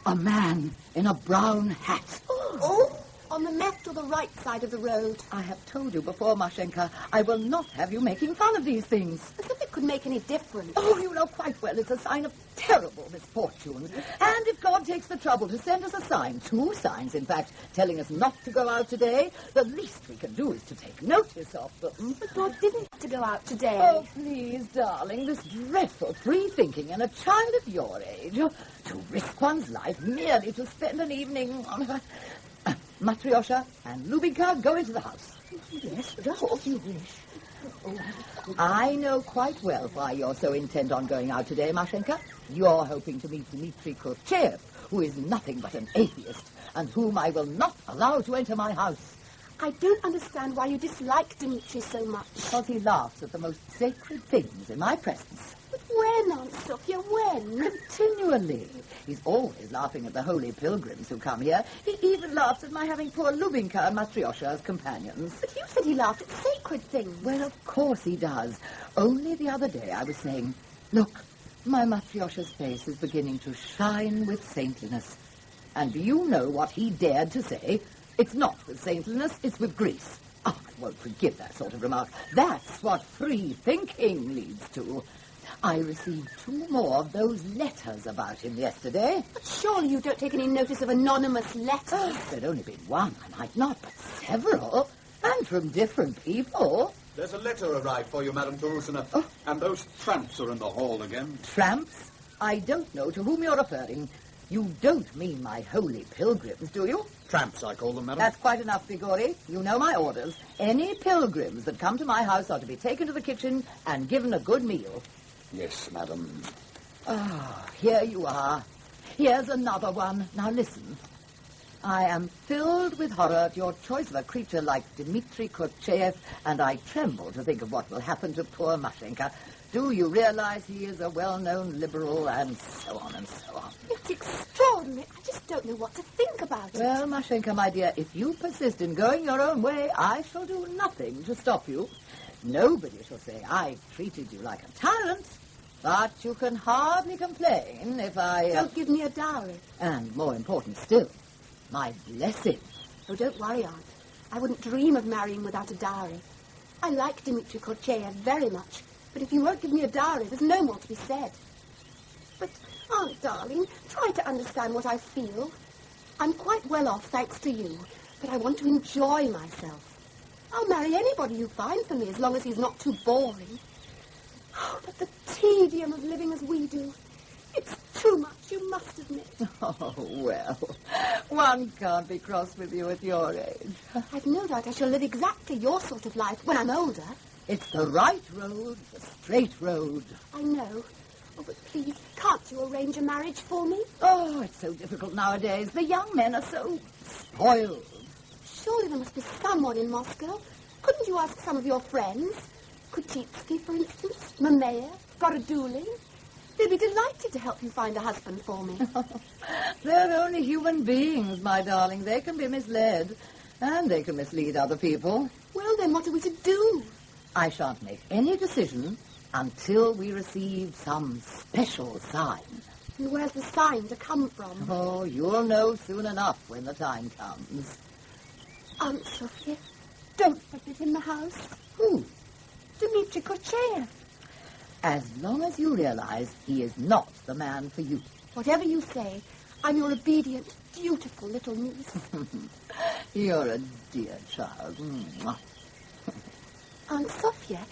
a man in a brown hat. Oh, on the left or the right side of the road? I have told you before, Mashenka, I will not have you making fun of these things. As if it could make any difference. Oh, you know quite well it's a sign of terrible misfortune. And if God takes the trouble to send us a sign, 2 signs, in fact, telling us not to go out today, the least we can do is to take notice of them. But God didn't have to go out today. Oh, please, darling, this dreadful free-thinking in a child of your age. To risk one's life merely to spend an evening on... Matryoshka and Lubinka, go into the house. Yes, just as you wish. I know quite well why you're so intent on going out today, Mashenka. You're hoping to meet Dmitri Kroutitzky, who is nothing but an atheist, and whom I will not allow to enter my house. I don't understand why you dislike Dmitri so much. Because he laughs at the most sacred things in my presence. But when, Aunt Sophia, when? Continually. He's always laughing at the holy pilgrims who come here. He even laughs at my having poor Lubinka and Matryoshka as companions. But you said he laughed at sacred things. Well, of course he does. Only the other day I was saying, look, my Matryoshka's face is beginning to shine with saintliness. And do you know what he dared to say? It's not with saintliness, it's with grease. Oh, I won't forgive that sort of remark. That's what free thinking leads to. I received 2 more of those letters about him yesterday. But surely you don't take any notice of anonymous letters. If there'd only been one, I might not, but several, and from different people. There's a letter arrived for you, Madame Tourousina. Oh. And those tramps are in the hall again. Tramps? I don't know to whom you're referring. You don't mean my holy pilgrims, do you? Tramps, I call them, Madame. That's quite enough, Grigori. You know my orders. Any pilgrims that come to my house are to be taken to the kitchen and given a good meal. Yes, Madame. Ah, here you are. Here's another one. Now listen. I am filled with horror at your choice of a creature like Dmitri Kroutitzky, and I tremble to think of what will happen to poor Mashenka. Do you realize he is a well-known liberal, and so on and so on? It's extraordinary. I just don't know what to think about it. Well, Mashenka, my dear, if you persist in going your own way, I shall do nothing to stop you. Nobody shall say I treated you like a tyrant, but you can hardly complain if I... Don't give me a dowry. And more important still, my blessing. Oh, don't worry, Aunt. I wouldn't dream of marrying without a dowry. I like Dmitri Kroutitzky very much, but if you won't give me a dowry, there's no more to be said. But, Aunt, darling, try to understand what I feel. I'm quite well off, thanks to you, but I want to enjoy myself. I'll marry anybody you find for me, as long as he's not too boring. Oh, but the tedium of living as we do. It's too much, you must admit. Oh, well, one can't be cross with you at your age. I've no doubt I shall live exactly your sort of life when I'm older. It's the right road, the straight road. I know. Oh, but please, can't you arrange a marriage for me? Oh, it's so difficult nowadays. The young men are so spoiled. Surely there must be someone in Moscow. Couldn't you ask some of your friends? Kroutitzky, for instance, Mamaev, Borodulin. They'd be delighted to help you find a husband for me. They're only human beings, my darling. They can be misled, and they can mislead other people. Well, then what are we to do? I shan't make any decision until we receive some special sign. And where's the sign to come from? Oh, you'll know soon enough when the time comes. Aunt Sophia, don't forbid him the house. Who? Dmitri Kroutitzky. As long as you realize he is not the man for you. Whatever you say, I'm your obedient, dutiful little niece. You're a dear child. Aunt Sophia,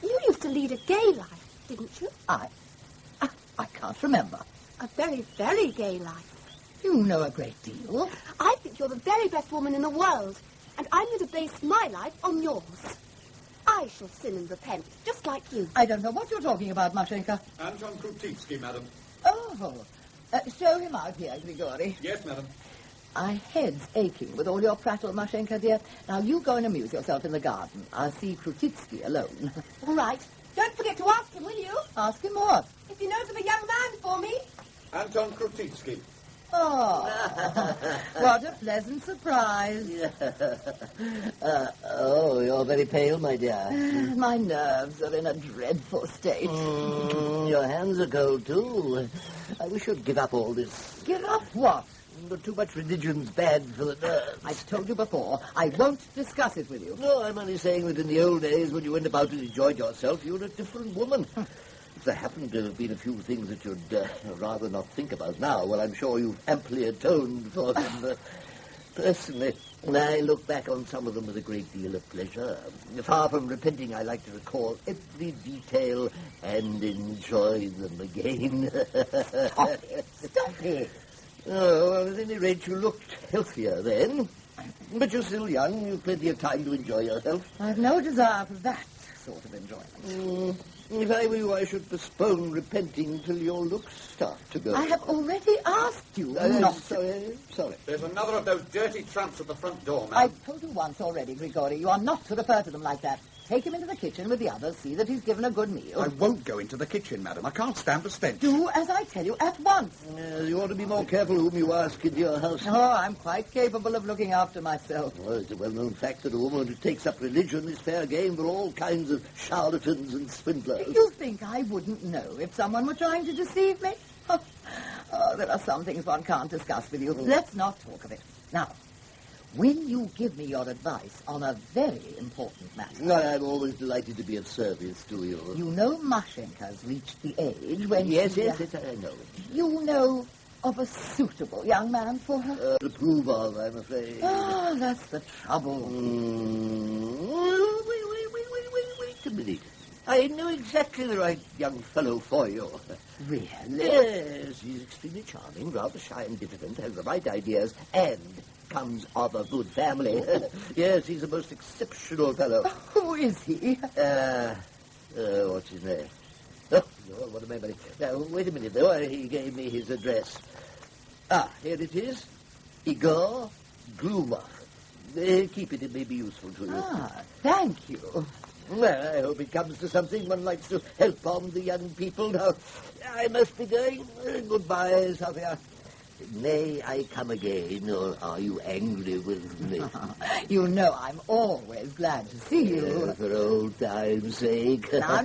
you used to lead a gay life, didn't you? I can't remember. A very, very gay life. You know a great deal. I think think you're the very best woman in the world, and I'm going to base my life on yours. I shall sin and repent, just like you. I don't know what you're talking about, Mashenka. Anton Kroutitzky, madam. Oh, show him out here, Grigori. Yes, madam. My head's aching with all your prattle, Mashenka, dear. Now, you go and amuse yourself in the garden. I'll see Kroutitzky alone. All right. Don't forget to ask him, will you? Ask him what? If he knows of a young man for me. Anton Kroutitzky. Oh, what a pleasant surprise. Oh, you're very pale, my dear. My nerves are in a dreadful state. Your hands are cold, too. I wish you'd give up all this. Give up what? Too much religion's bad for the nerves. I've told you before, I won't discuss it with you. No, I'm only saying that in the old days, when you went about and enjoyed yourself, you were a different woman. If there happened to have been a few things that you'd rather not think about now, well, I'm sure you've amply atoned for them. Personally, I look back on some of them with a great deal of pleasure. Far from repenting, I like to recall every detail and enjoy them again. Stop it. Oh, well, at any rate, you looked healthier then. But you're still young. You've plenty of time to enjoy yourself. I've no desire for that sort of enjoyment. If I were you, I should postpone repenting till your looks start to go. I have already asked you not Sorry. There's another of those dirty tramps at the front door, madam. I've told you once already, Grigori, you are not to refer to them like that. Take him into the kitchen with the others, see that he's given a good meal. I won't go into the kitchen, madam. I can't stand the stench. Do as I tell you at once. You ought to be more careful whom you ask into your house. Oh, I'm quite capable of looking after myself. Well, it's a well-known fact that a woman who takes up religion is fair game for all kinds of charlatans and swindlers. You think I wouldn't know if someone were trying to deceive me? Oh, there are some things one can't discuss with you. Let's not talk of it. Now, when you give me your advice on a very important matter... I'm always delighted to be of service to you. You know Mashenka's reached the age when Yes, I know. You know of a suitable young man for her? Approve of, I'm afraid. Oh, that's the trouble. Wait a minute. I know exactly the right young fellow for you. Really? Yes, he's extremely charming, rather shy and diffident, has the right ideas, and comes of a good family. Yes, he's a most exceptional fellow. Who is he? What's his name? Oh, what a memory. Now, wait a minute, though. He gave me his address. Here it is. Yegor Gloumov. Keep it may be useful to you. Thank you. Well, I hope it comes to something. One likes to help on the young people. Now, I must be going. Goodbye, Sophia. May I come again, or are you angry with me? You know I'm always glad to see you. For old time's sake. Now.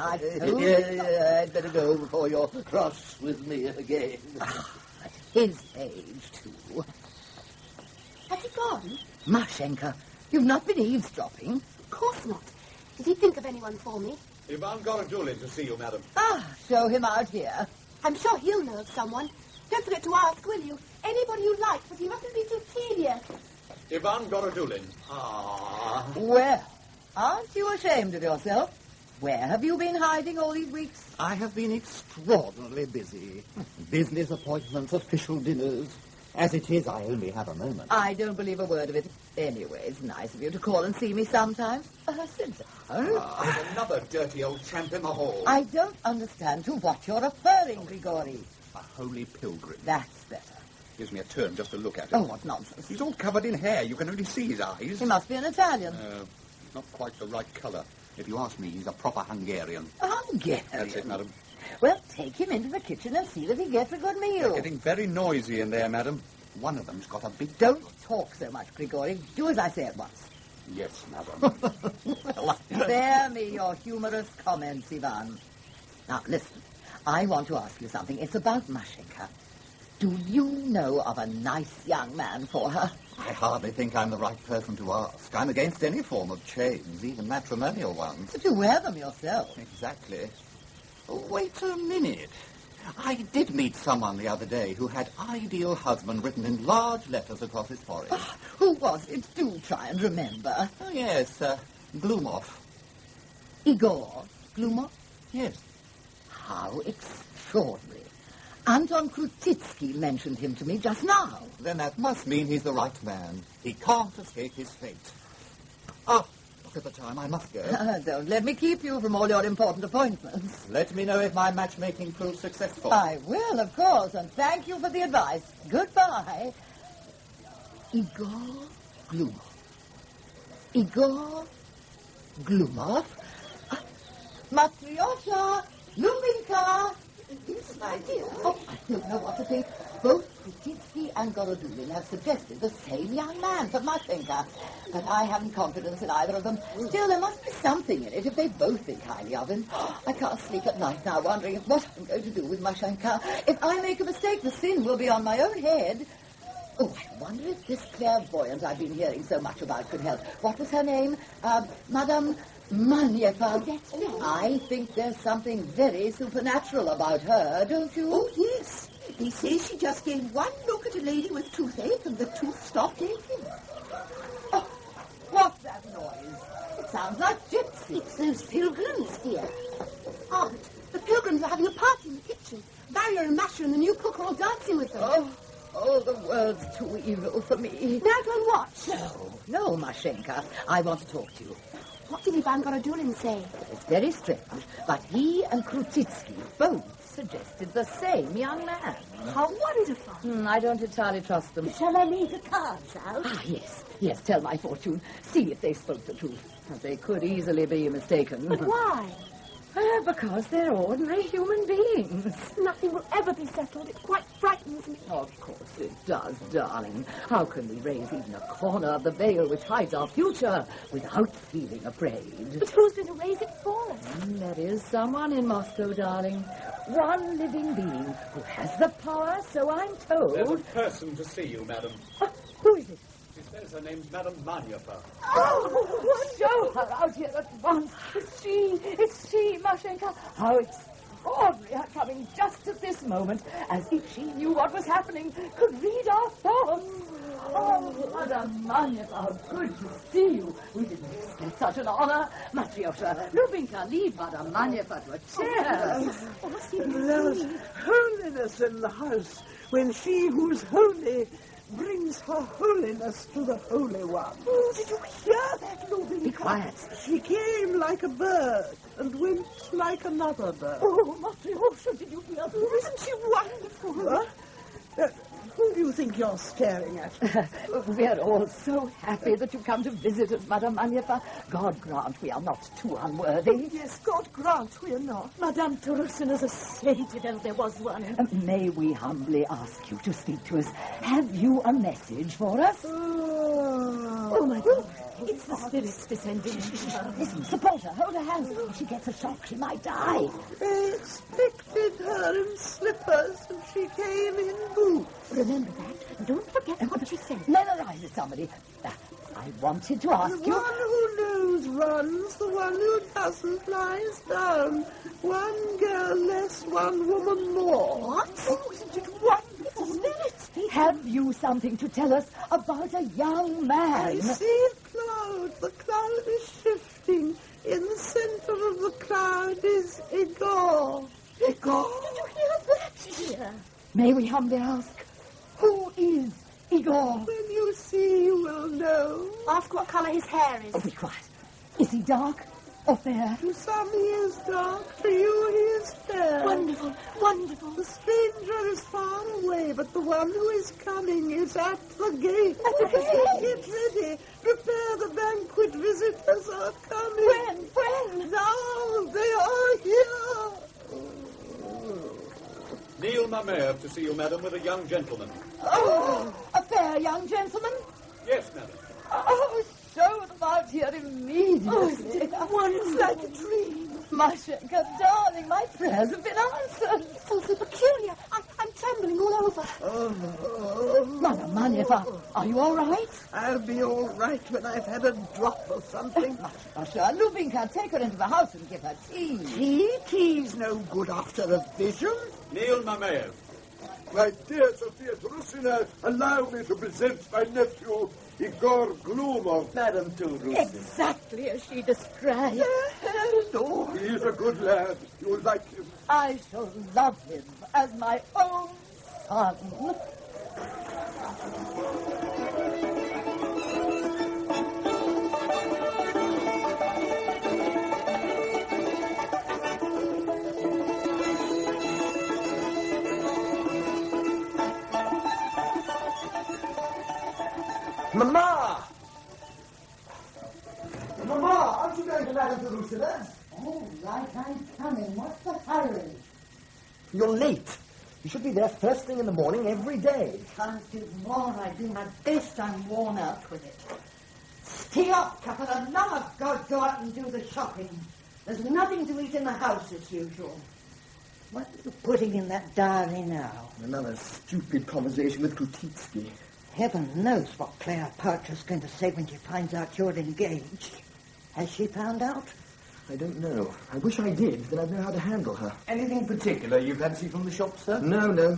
I'd better go before you're cross with me again. At his age, too. Has he gone? Mashenka, you've not been eavesdropping. Of course not. Did he think of anyone for me? Ivan Gorodulin to see you, madam. Show him out here. I'm sure he'll know of someone. Don't forget to ask, will you? Anybody you like, but he mustn't be too tedious. Ivan Gorodulin. Well, aren't you ashamed of yourself? Where have you been hiding all these weeks? I have been extraordinarily busy. Business appointments, official dinners. As it is, I only have a moment. I don't believe a word of it. Anyway, it's nice of you to call and see me sometimes. Sit down. There's another dirty old tramp in the hall. I don't understand to what you're referring, Grigori. A holy pilgrim. That's better. Gives me a turn just to look at him. Oh, what nonsense. He's all covered in hair. You can only see his eyes. He must be an Italian. Not quite the right colour. If you ask me, he's a proper Hungarian. Hungarian? That's it, madam. Well, take him into the kitchen and see that he gets a good meal. They're getting very noisy in there, madam. One of them's got a big... Don't talk so much, Grigori. Do as I say at once. Yes, madam. Well, spare me your humorous comments, Ivan. Now, listen. I want to ask you something. It's about Mashenka. Do you know of a nice young man for her? I hardly think I'm the right person to ask. I'm against any form of chains, even matrimonial ones. But you wear them yourself. Exactly. Wait a minute. I did meet someone the other day who had ideal husband written in large letters across his forehead. Who was it? Do try and remember. Oh, yes, Gloumov. Yegor Gloumov? Yes. How extraordinary. Anton Kroutitzky mentioned him to me just now. Then that must mean he's the right man. He can't escape his fate. Ah, look at the time. I must go. Don't let me keep you from all your important appointments. Let me know if my matchmaking proves successful. I will, of course, and thank you for the advice. Goodbye. Yegor Gloumov. Yegor Gloumov? Matriosha! Lubinka! Yes, my dear. Oh, I don't know what to think. Both Kroutitzky and Gorodulin have suggested the same young man for Mashenka, but I haven't confidence in either of them. Still, there must be something in it if they both think highly of him. I can't sleep at night now, wondering what I'm going to do with Mashenka. If I make a mistake, the sin will be on my own head. Oh, I wonder if this clairvoyant I've been hearing so much about could help. What was her name? Madame Mamaeva. That's right. I think there's something very supernatural about her, don't you? Oh, yes. They say she just gave one look at a lady with toothache and the tooth stopped aching. Oh, what's that noise? It sounds like gypsies. It's those pilgrims, dear. Aunt, the pilgrims are having a party in the kitchen. Barrier and Masher and the new cook are all dancing with them. Oh, the world's too evil for me. Now go and watch. No, Mashenka. I want to talk to you. What did Ivan Gorodulin say? It's very strange, but he and Kroutitzky both suggested the same young man. How wonderful. I don't entirely trust them. Shall I lay the cards out? Ah, yes. Yes, tell my fortune. See if they spoke the truth. They could easily be mistaken. But why? Because they're ordinary human beings. Nothing will ever be settled. It quite frightens me. Of course it does, darling. How can we raise even a corner of the veil which hides our future without feeling afraid? But who's going to raise it for us? There is someone in Moscow, darling. One living being who has the power, so I'm told. There's a person to see you, madam. Who is it? She says her name's Madame Mamaeva. Oh, show her out here at once. It's she, Mashenka. How extraordinary, her coming just at this moment, as if she knew what was happening, could read our thoughts. Oh, Madame Mamaeva, how good to see you. We didn't expect such an honor. Matriosha, Lubinka, lead Madame Mamaeva to a chair. There's holiness in the house when she who's holy brings her holiness to the Holy One. Oh, did you hear that, Lubinka? Be quiet. She came like a bird and went like another bird. Oh, Matriosha, did you hear that? Isn't she wonderful? What? Who do you think you're staring at? We're all so happy that you come to visit us, Madame Mamaeva. God grant we are not too unworthy. Yes, God grant we're not. Madame Tourousina's a saint, if ever there was one. May we humbly ask you to speak to us? Have you a message for us? Oh, my God. It's the spirits descending. Listen, support her. Hold her hands. If she gets a shock, she might die. They expected her in slippers and she came in boots. Remember that. And don't forget what she said. Memorize it, somebody. I wanted to ask The you... one who knows runs, the one who doesn't lies down. One girl less, one woman more. What? Oh, isn't it wonderful? Spirit. Have you something to tell us about a young man? I see a cloud. The cloud is shifting. In the center of the cloud is Yegor. Yegor? Did you hear that, dear? May we humbly ask, who is Yegor? When you see, you will know. Ask what colour his hair is. Oh, be quiet. Is he dark or fair? To some he is dark, to you he is fair. Wonderful, wonderful. The stranger is far away, but the one who is coming is at the gate. At the gate? Get ready. Prepare, the banquet visitors are coming. When? Now, they are here. Neel Mamaev to see you, madam, with a young gentleman. Oh, a fair young gentleman? Yes, madam. Oh, show them out here immediately. Oh, it's like a dream. Mashenka, darling, my prayers have been answered. Oh, so peculiar. I'm trembling all over. Mother Mamaeva, are you all right? I'll be all right when I've had a drop of something. Masha, Lubinka, take her into the house and give her tea. Tea's no good after a vision. Neel Mamaev. My dear Sophia Tourousina, allow me to present my nephew, Yegor Gloumov. Madame Tourousina. Exactly as she described. Oh, he is a good lad. You'll like him. I shall love him as my own son. Mama! Mama, aren't you going to Madame Tourousina's? Oh, right, I'm coming. What's the hurry? You're late. You should be there first thing in the morning every day. Can't do more. I do my best. I'm worn out with it. Stay up, for the love of God, go out and do the shopping. There's nothing to eat in the house as usual. What are you putting in that diary now? Another stupid conversation with Kroutitzky. Heaven knows what Kleopatra's going to say when she finds out you're engaged. Has she found out? I don't know. I wish I did, then I'd know how to handle her. Anything particular you fancy from the shop, sir? No.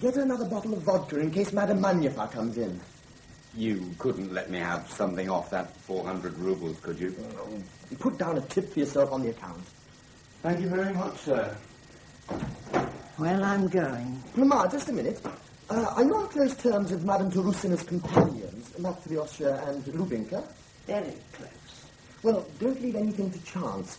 Get her another bottle of vodka in case Madame Mamaeva comes in. You couldn't let me have something off that 400 rubles, could you? You put down a tip for yourself on the account. Thank you very much, sir. Well, I'm going. Mama, just a minute. Are you on close terms with Madame Tourousina's companions, Matriosha and Lubinka? Very close. Well, don't leave anything to chance.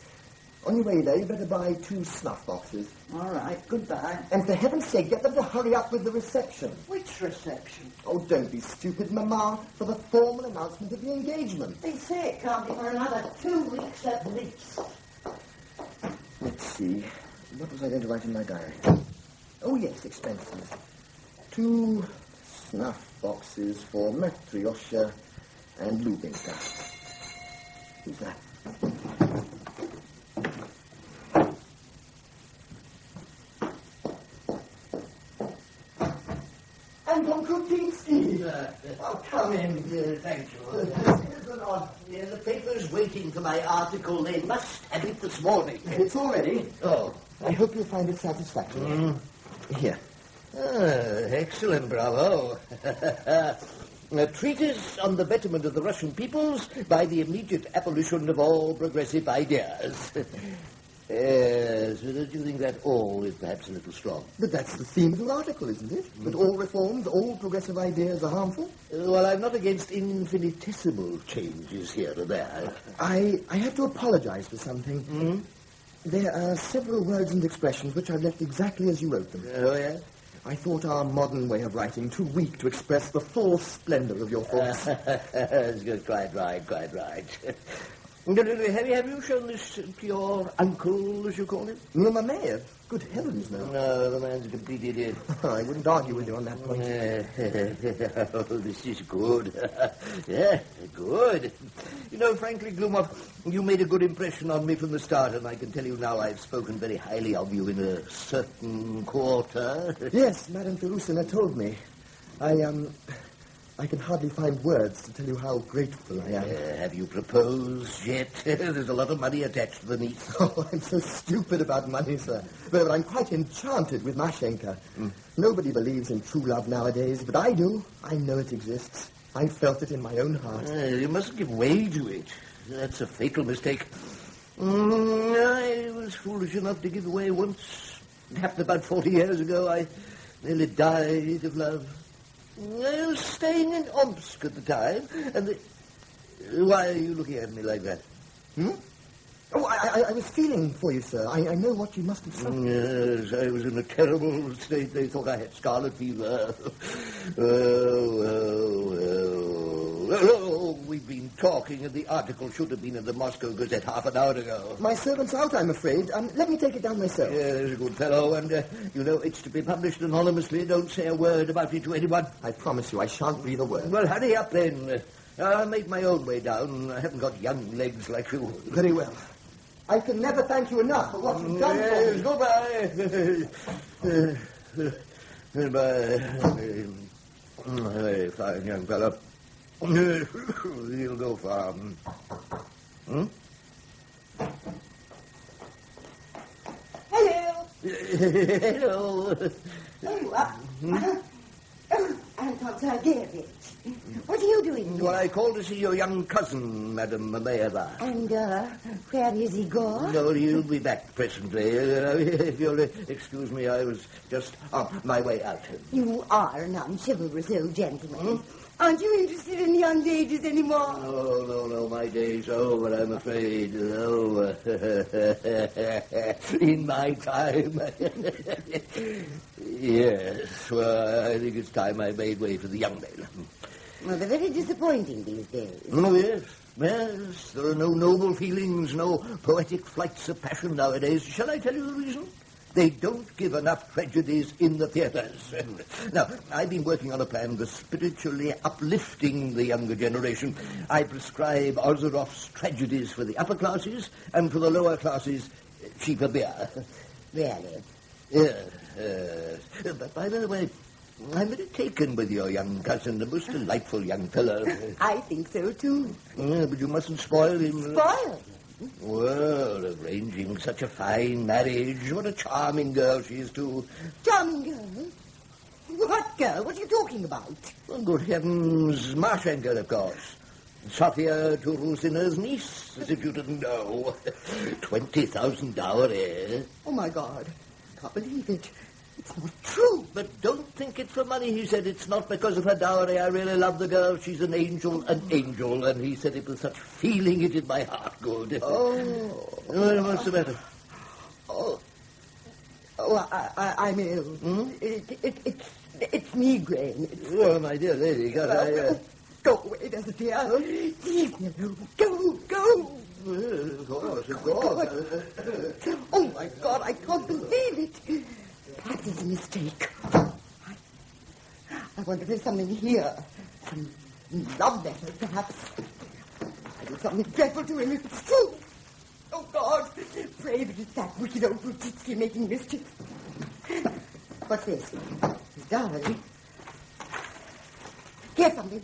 On your way there, you better buy 2 snuff boxes. All right, goodbye. And for heaven's sake, get them to hurry up with the reception. Which reception? Oh, don't be stupid, Mama, for the formal announcement of the engagement. They say it can't be for another 2 weeks at least. Let's see. What was I going to write in my diary? Oh, yes, expenses. 2 snuff boxes for Matriosha and Lubinka. Who's that? Anton Kroutitzky. Oh, come in, thank you. The paper's waiting for my article. They must have it this morning. It's all ready. Oh. I hope you'll find it satisfactory. Here. Excellent, bravo. A treatise on the betterment of the Russian peoples by the immediate abolition of all progressive ideas. Yes, don't you think that all is perhaps a little strong? But that's the theme of your article, isn't it? That all reforms, all progressive ideas are harmful? Well, I'm not against infinitesimal changes here and there. I have to apologize for something. There are several words and expressions which I've left exactly as you wrote them. Oh, yeah? I thought our modern way of writing too weak to express the full splendor of your thoughts. Quite right. Have you shown this to your uncle, as you call him? Mamaev? Good heavens, no. No, the man's a complete idiot. I wouldn't argue with you on that point. Oh, this is good. Yeah, good. You know, frankly, Gloumov, you made a good impression on me from the start, and I can tell you now I've spoken very highly of you in a certain quarter. Yes, Madame Tourousina told me. I can hardly find words to tell you how grateful I am. Have you proposed yet? There's a lot of money attached to the niece. Oh, I'm so stupid about money, sir. But I'm quite enchanted with Mashenka. Nobody believes in true love nowadays, but I do. I know it exists. I felt it in my own heart. You mustn't give way to it. That's a fatal mistake. I was foolish enough to give way once. It happened about 40 years ago. I nearly died of love. I was staying in Omsk at the time, and why are you looking at me like that? Oh, I was feeling for you, sir. I know what you must have suffered. Yes, I was in a terrible state. They thought I had scarlet fever. Oh, we've been talking, and the article should have been in the Moscow Gazette half an hour ago. My servant's out, I'm afraid. Let me take it down myself. Yes, a good fellow, and you know, it's to be published anonymously. Don't say a word about it to anyone. I promise you, I shan't breathe a word. Well, hurry up then. I'll make my own way down. I haven't got young legs like you. Very well. I can never thank you enough for what you've done for me. Goodbye. Very fine young fellow. He'll go far. Hello. Hello. There you are. Anton Sergeyevich. What are you doing here? Well, I called to see your young cousin, Madame Mamaeva. And, where is Yegor? No, he'll be back presently. If you'll excuse me, I was just on my way out. You are an unchivalrous old gentleman. Aren't you interested in young ladies anymore? No, my day's over, I'm afraid. Oh, in my time. Yes, well, I think it's time I made way for the young men. Well, they're very disappointing these days. Oh, yes. Yes, there are no noble feelings, no poetic flights of passion nowadays. Shall I tell you the reason? They don't give enough tragedies in the theatres. Now, I've been working on a plan for spiritually uplifting the younger generation. I prescribe Ostrovsk's tragedies for the upper classes, and for the lower classes, cheaper beer. Really? Yes. But by the way, I'm very taken with your young cousin, a most delightful young fellow. I think so, too. Yeah, but you mustn't spoil him. Spoil him? Well, arranging such a fine marriage. What a charming girl she is, too. Charming girl? What girl? What are you talking about? Well, good heavens, Marchenko, of course. Sophia Tourousina's niece, as if you didn't know. 20,000 dowry. Oh, my God. I can't believe it. It's not true. But don't think it's for money, he said. It's not because of her dowry. I really love the girl. She's an angel. And he said it with such feeling it did my heart good. Oh. Well, what's the matter? I'm ill. Hmm? It's migraine. Oh, my dear lady, Go away, there's a dear. Leave me alone. Go. Well, of course. Oh, my God, I can't believe it. Perhaps it's a mistake. I wonder if there's something here. Some love letters, perhaps. I did something dreadful to him if it's true. Oh, God. Pray that it's that wicked old Kroutitzky making mischief. What's this? His diary. Here's something.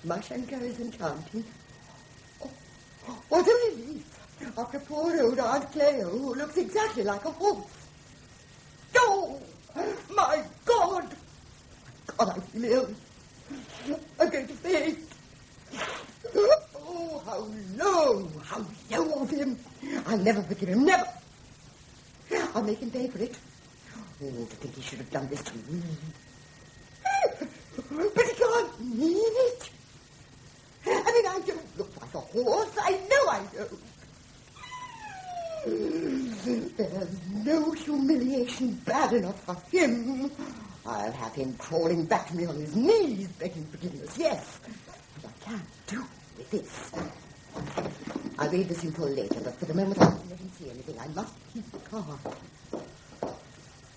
Marchenko is enchanting. Oh, what a relief. After poor old Aunt Cleo, who looks exactly like a horse. Oh, my God! God, I feel ill. I'm going to faint. Oh, how low of him. I'll never forgive him, never. I'll make him pay for it. Oh, to think he should have done this to me. But he can't mean it. I mean, I don't look like a horse. I know I don't. There's no humiliation bad enough for him. I'll have him crawling back to me on his knees, begging forgiveness, yes. But I can't do with this. I'll read this in full later, but for the moment I won't let him see anything. I must keep calm.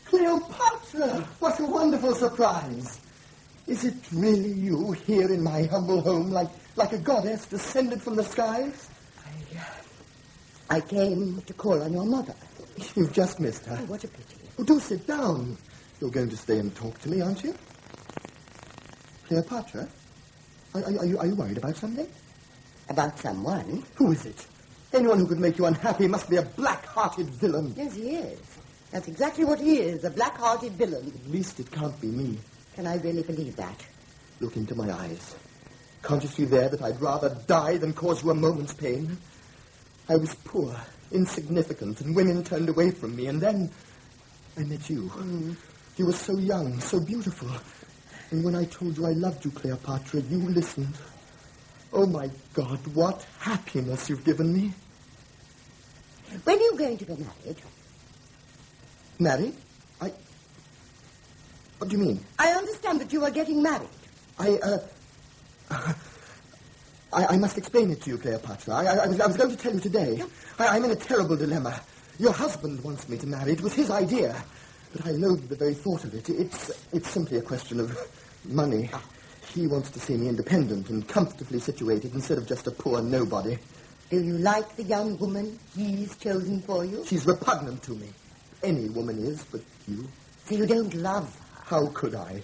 Cleopatra! What a wonderful surprise. Is it really you here in my humble home, like a goddess descended from the skies? I came to call on your mother. You've just missed her. Oh, what a pity. Oh, do sit down. You're going to stay and talk to me, aren't you? Cleopatra? Are you worried about something? About someone? Who is it? Anyone who could make you unhappy must be a black-hearted villain. Yes, he is. That's exactly what he is, a black-hearted villain. At least it can't be me. Can I really believe that? Look into my eyes. Can't you see there that I'd rather die than cause you a moment's pain? I was poor, insignificant, and women turned away from me, and then I met you. You were so young, so beautiful. And when I told you I loved you, Cleopatra, you listened. Oh, my God, what happiness you've given me. When are you going to be married? Married? What do you mean? I understand that you are getting married. I must explain it to you, Cleopatra. I was going to tell you today. I'm in a terrible dilemma. Your husband wants me to marry. It was his idea. But I loathe the very thought of it. It's simply a question of money. He wants to see me independent and comfortably situated instead of just a poor nobody. Do you like the young woman he's chosen for you? She's repugnant to me. Any woman is, but you. So you don't love her? How could I?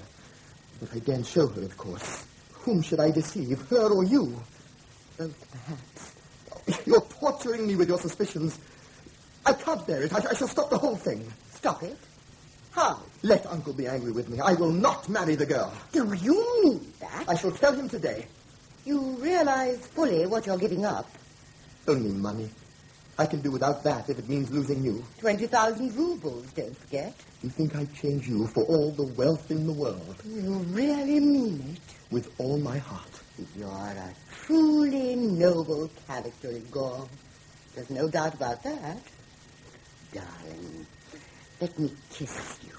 But I daren't show her, of course. Whom should I deceive, her or you? Both, perhaps. You're torturing me with your suspicions. I can't bear it. I shall stop the whole thing. Stop it? How? Let Uncle be angry with me. I will not marry the girl. Do you mean that? I shall tell him today. You realize fully what you're giving up? Only money. I can do without that if it means losing you. 20,000 rubles, don't forget. You think I'd change you for all the wealth in the world? You really mean it? With all my heart. You're a truly noble character, Yegor. There's no doubt about that. Darling, let me kiss you.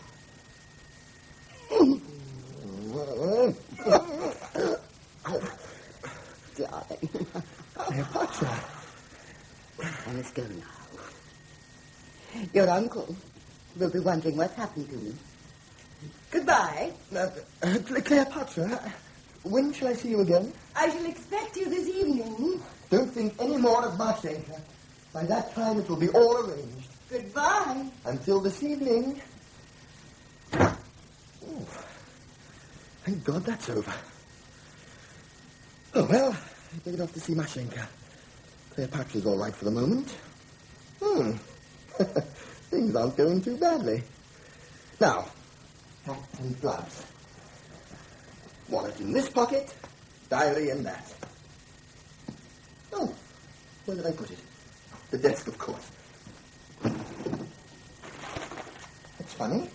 Darling. Kleopatra. I must go now. Your uncle will be wondering what's happened to me. Goodbye. Kleopatra, when shall I see you again? I shall expect you this evening. Don't think any more of Marchenka. By that time it will be all arranged. Goodbye. Until this evening. Oh, thank God that's over. Oh, well, I'd better off to see Mashenka. Cleopatra's all right for the moment. Things aren't going too badly. Now, hat and gloves. Wallet in this pocket, diary in that. Oh, where did I put it? The desk, of course. That's funny.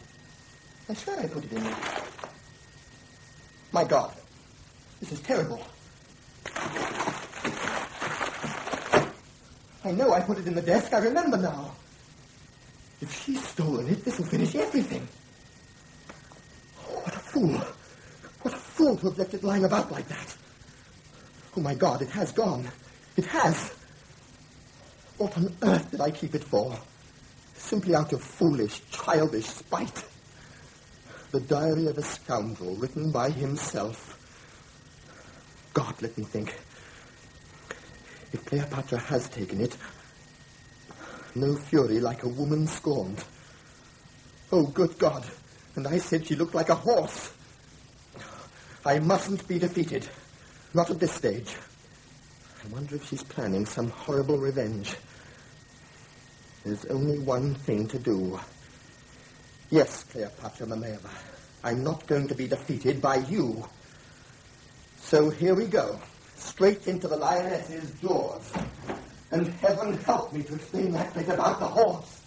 I swear I put it in there. My God, this is terrible. I know I put it in the desk. I remember now. If she's stolen it, this will finish everything. Oh, what a fool. What a fool to have left it lying about like that. Oh, my God, it has gone. It has. What on earth did I keep it for? Simply out of foolish, childish spite. The Diary of a Scoundrel, written by himself. God, let me think. If Cleopatra has taken it, no fury like a woman scorned. Oh, good God. And I said she looked like a horse. I mustn't be defeated. Not at this stage. I wonder if she's planning some horrible revenge. There's only one thing to do. Yes, Kleopatra Mamaeva, I'm not going to be defeated by you. So here we go. Straight into the lioness's jaws. And heaven help me to explain that bit about the horse.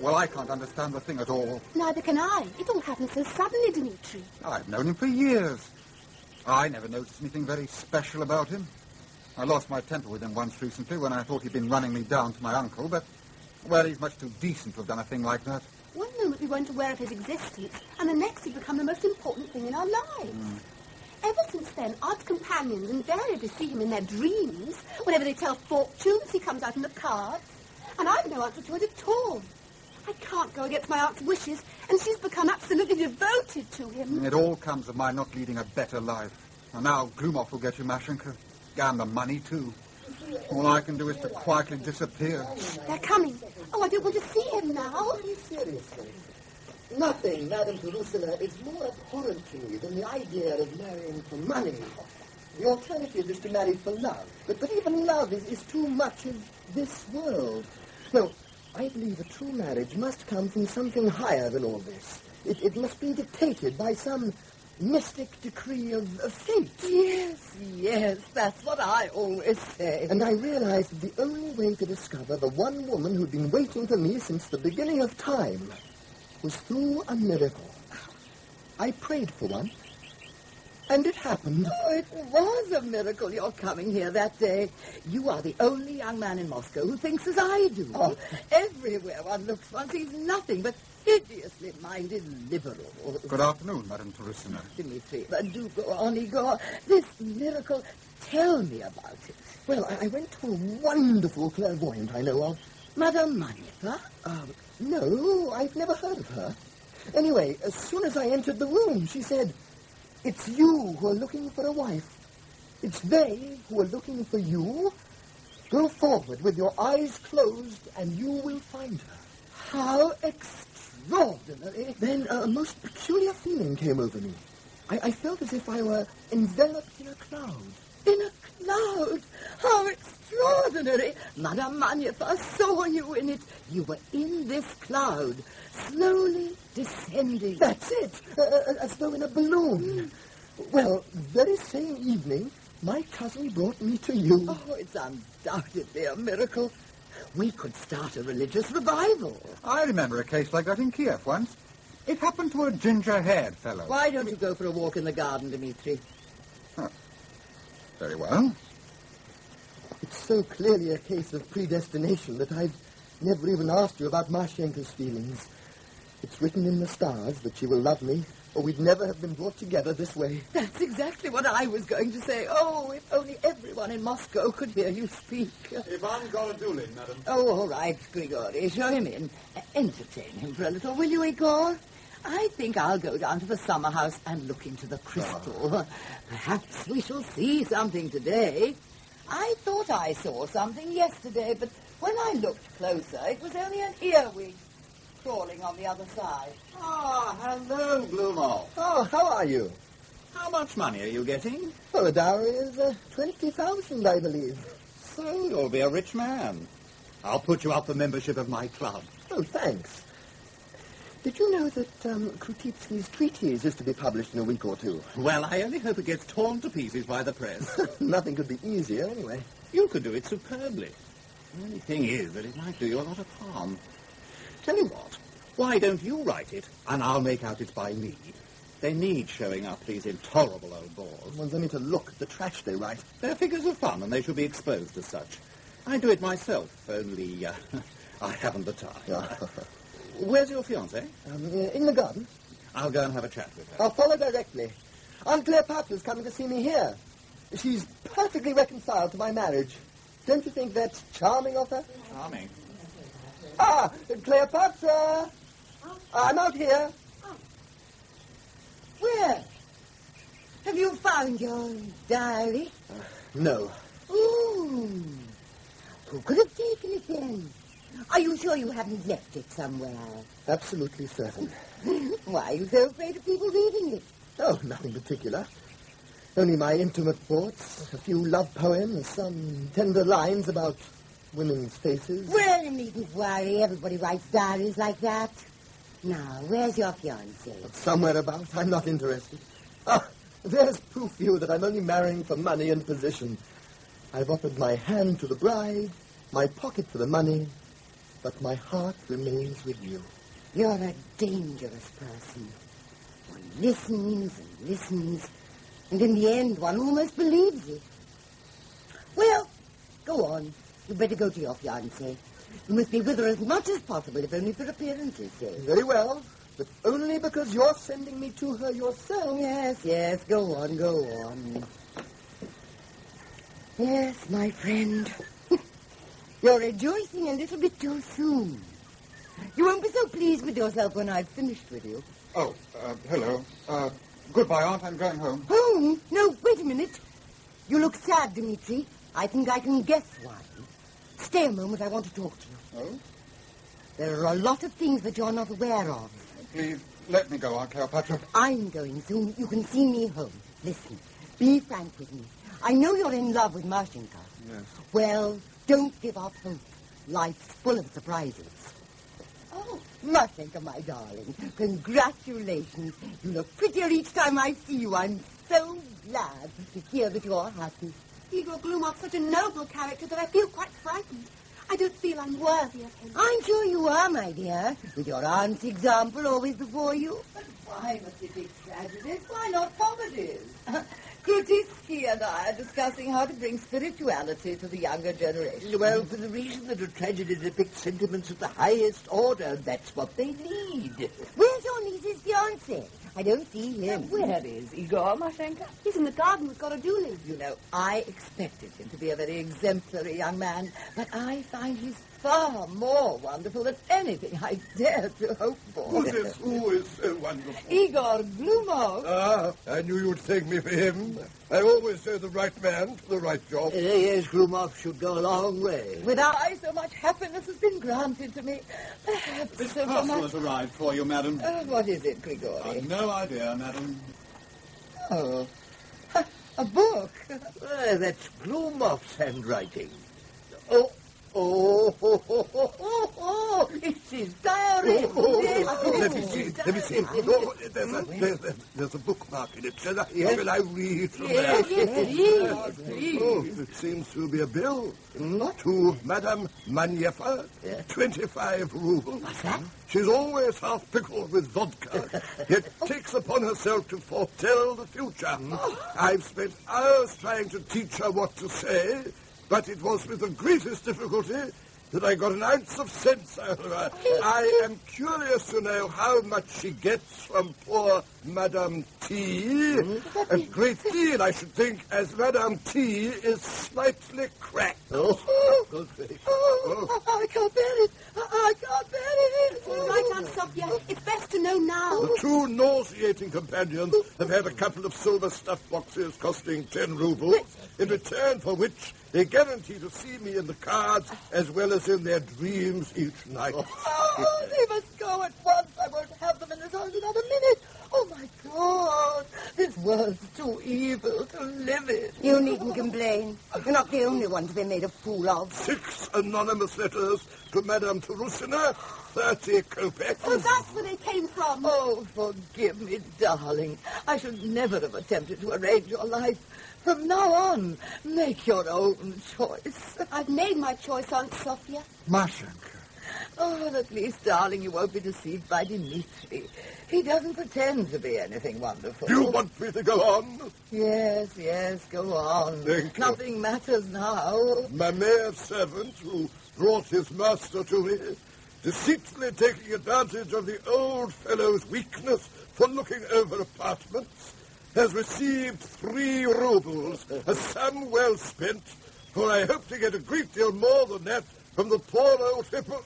Well, I can't understand the thing at all. Neither can I. It all happened so suddenly, Dimitri. I've known him for years. I never noticed anything very special about him. I lost my temper with him once recently when I thought he'd been running me down to my uncle, but, well, he's much too decent to have done a thing like that. One moment we weren't aware of his existence, and the next he'd become the most important thing in our lives. Ever since then, Aunt's companions invariably see him in their dreams. Whenever they tell fortunes, he comes out in the cards. And I've no answer to it at all. I can't go against my aunt's wishes, and she's become absolutely devoted to him. It all comes of my not leading a better life. And now Gloumov will get you, Mashenka. And the money, too. All I can do is to quietly disappear. They're coming. Oh, I don't want to see him now. Seriously. Nothing, Madame Tourousina, is more abhorrent to me than the idea of marrying for money. The alternative is to marry for love. But even love is too much of this world. No, I believe a true marriage must come from something higher than all this. It must be dictated by some mystic decree of fate. Yes, that's what I always say. And I realized that the only way to discover the one woman who'd been waiting for me since the beginning of time was through a miracle. I prayed for one, and it happened. Oh, it was a miracle your coming here that day. You are the only young man in Moscow who thinks as I do. Oh. Everywhere one looks, one sees nothing but hideously minded liberals. Good afternoon, Madame Tourousina. Dimitri, do go on, Yegor. This miracle, tell me about it. Well, I went to a wonderful clairvoyant I know of. Madame Mamaeva? No, I've never heard of her. Anyway, as soon as I entered the room, she said, "It's you who are looking for a wife. It's they who are looking for you. Go forward with your eyes closed, and you will find her. How extraordinary. Then a most peculiar feeling came over me. I felt as if I were enveloped in a cloud. In a cloud? How extraordinary. Madame Mamaeva saw you in it. You were in this cloud, slowly descending. That's it, as though in a balloon. Well, the very same evening, my cousin brought me to you. Oh, it's undoubtedly a miracle. We could start a religious revival. I remember a case like that in Kiev once. It happened to a ginger-haired fellow. Why don't you go for a walk in the garden, Dmitri? Oh. Very well. It's so clearly a case of predestination that I've never even asked you about Marshenka's feelings. It's written in the stars that she will love me, or we'd never have been brought together this way. That's exactly what I was going to say. Oh, if only everyone in Moscow could hear you speak. Ivan Gorodulin, madam. Oh, all right, Grigory. Show him in. Entertain him for a little, will you, Yegor? I think I'll go down to the summer house and look into the crystal. Perhaps we shall see something today. I thought I saw something yesterday, but when I looked closer, it was only an earwig crawling on the other side. Ah, hello, Gloumov. Oh, how are you? How much money are you getting? Well, the dowry is 20,000, I believe. So you'll be a rich man. I'll put you up for membership of my club. Oh, thanks. Did you know that Kroutitzky's treatise is to be published in a week or two? Well, I only hope it gets torn to pieces by the press. Nothing could be easier, anyway. You could do it superbly. The only thing is that it might do you a lot of harm. Tell you what, why don't you write it, and I'll make out it's by me. They need showing up, these intolerable old bores. One's only to look at the trash they write. They're figures of fun, and they should be exposed as such. I do it myself, only I haven't the time. Where's your fiancée? In the garden. I'll go and have a chat with her. I'll follow directly. Aunt Kleopatra's coming to see me here. She's perfectly reconciled to my marriage. Don't you think that's charming of her? Charming. Ah, Kleopatra! I'm out here. Where? Have you found your diary? No. Ooh. Who could have taken it then? Are you sure you haven't left it somewhere? Absolutely certain. Why are you so afraid of people reading it? Oh, nothing particular. Only my intimate thoughts, a few love poems, some tender lines about women's faces. Well, you needn't worry. Everybody writes diaries like that. Now, where's your fiancé? Somewhere about. I'm not interested. Ah, there's proof for you that I'm only marrying for money and position. I've offered my hand to the bride, my pocket for the money, but my heart remains with you. You're a dangerous person. One listens and listens, and in the end one almost believes it. Well, go on. You'd better go to your fiancée. You must be with her as much as possible, if only for appearances' sake. Very well, but only because you're sending me to her yourself. Yes, go on, go on. Yes, my friend. You're rejoicing a little bit too soon. You won't be so pleased with yourself when I've finished with you. Oh, hello. Goodbye, Aunt. I'm going home. Home? No, wait a minute. You look sad, Dmitri. I think I can guess why. Stay a moment. I want to talk to you. Oh? There are a lot of things that you're not aware of. Please, let me go, Aunt Kleopatra. I'm going soon. You can see me home. Listen, be frank with me. I know you're in love with Marshenka. Yes. Well, don't give up hope. Life's full of surprises. Oh, Marshenka, my darling, congratulations. You look prettier each time I see you. I'm so glad to hear that you're happy. Yegor Gloumov's such a noble character that I feel quite frightened. I don't feel I'm worthy of him. I'm sure you are, my dear, with your aunt's example always before you. But why must it be tragedies? Why not comedies? Kroutitzky and I are discussing how to bring spirituality to the younger generation. Well, for the reason that a tragedy depicts sentiments of the highest order, that's what they need. Where's your niece's fiancé? I don't see him. Where is Igor, Mashenka? He's in the garden with Gorodulin. You know, I expected him to be a very exemplary young man, but I find he's far more wonderful than anything I dared to hope for. Who is so wonderful? Yegor Gloumov. Ah, I knew you'd thank me for him. I always know the right man for the right job. Yes, Gloumov should go a long way. With I, so much happiness has been granted to me. Perhaps This so parcel much... has arrived for you, madam. What is it, Grigori? I've no idea, madam. Oh, a book. That's Gloumov's handwriting. It's his diary. Let me see. Oh, there's a bookmark in it. Shall I read from there? Yes, please. Oh, it seems to be a bill. To Madame Mamaeva, 25 rubles. What's that? She's always half pickled with vodka, yet takes upon herself to foretell the future. I've spent hours trying to teach her what to say, but it was with the greatest difficulty that I got an ounce of sense out of her. I am curious to know how much she gets from poor Madame T. A great deal, I should think, as Madame T. is slightly cracked. I can't bear it. I can't bear it. Right, Aunt Sophia. It's best to know now. The two nauseating companions have had a couple of silver stuff boxes costing 10 rubles, in return for which they guarantee to see me in the cards as well as in their dreams each night. Oh, they must go at once. I won't have them in this house another minute. Oh, my God. This world's too evil to live in. You needn't complain. You're not the only one to be made a fool of. 6 anonymous letters to Madame Tourousina, 30 kopecks. Oh, that's where they came from. Oh, forgive me, darling. I should never have attempted to arrange your life. From now on, make your own choice. I've made my choice, Aunt Sophia. Mashenka. Oh, at least, darling, you won't be deceived by Dimitri. He doesn't pretend to be anything wonderful. Do you want me to go on? Yes, go on. Thank you. Nothing matters now. Mamaev's servant, who brought his master to me, deceitfully taking advantage of the old fellow's weakness for looking over apartments, has received 3 rubles, a sum well spent, for I hope to get a great deal more than that from the poor old hippo...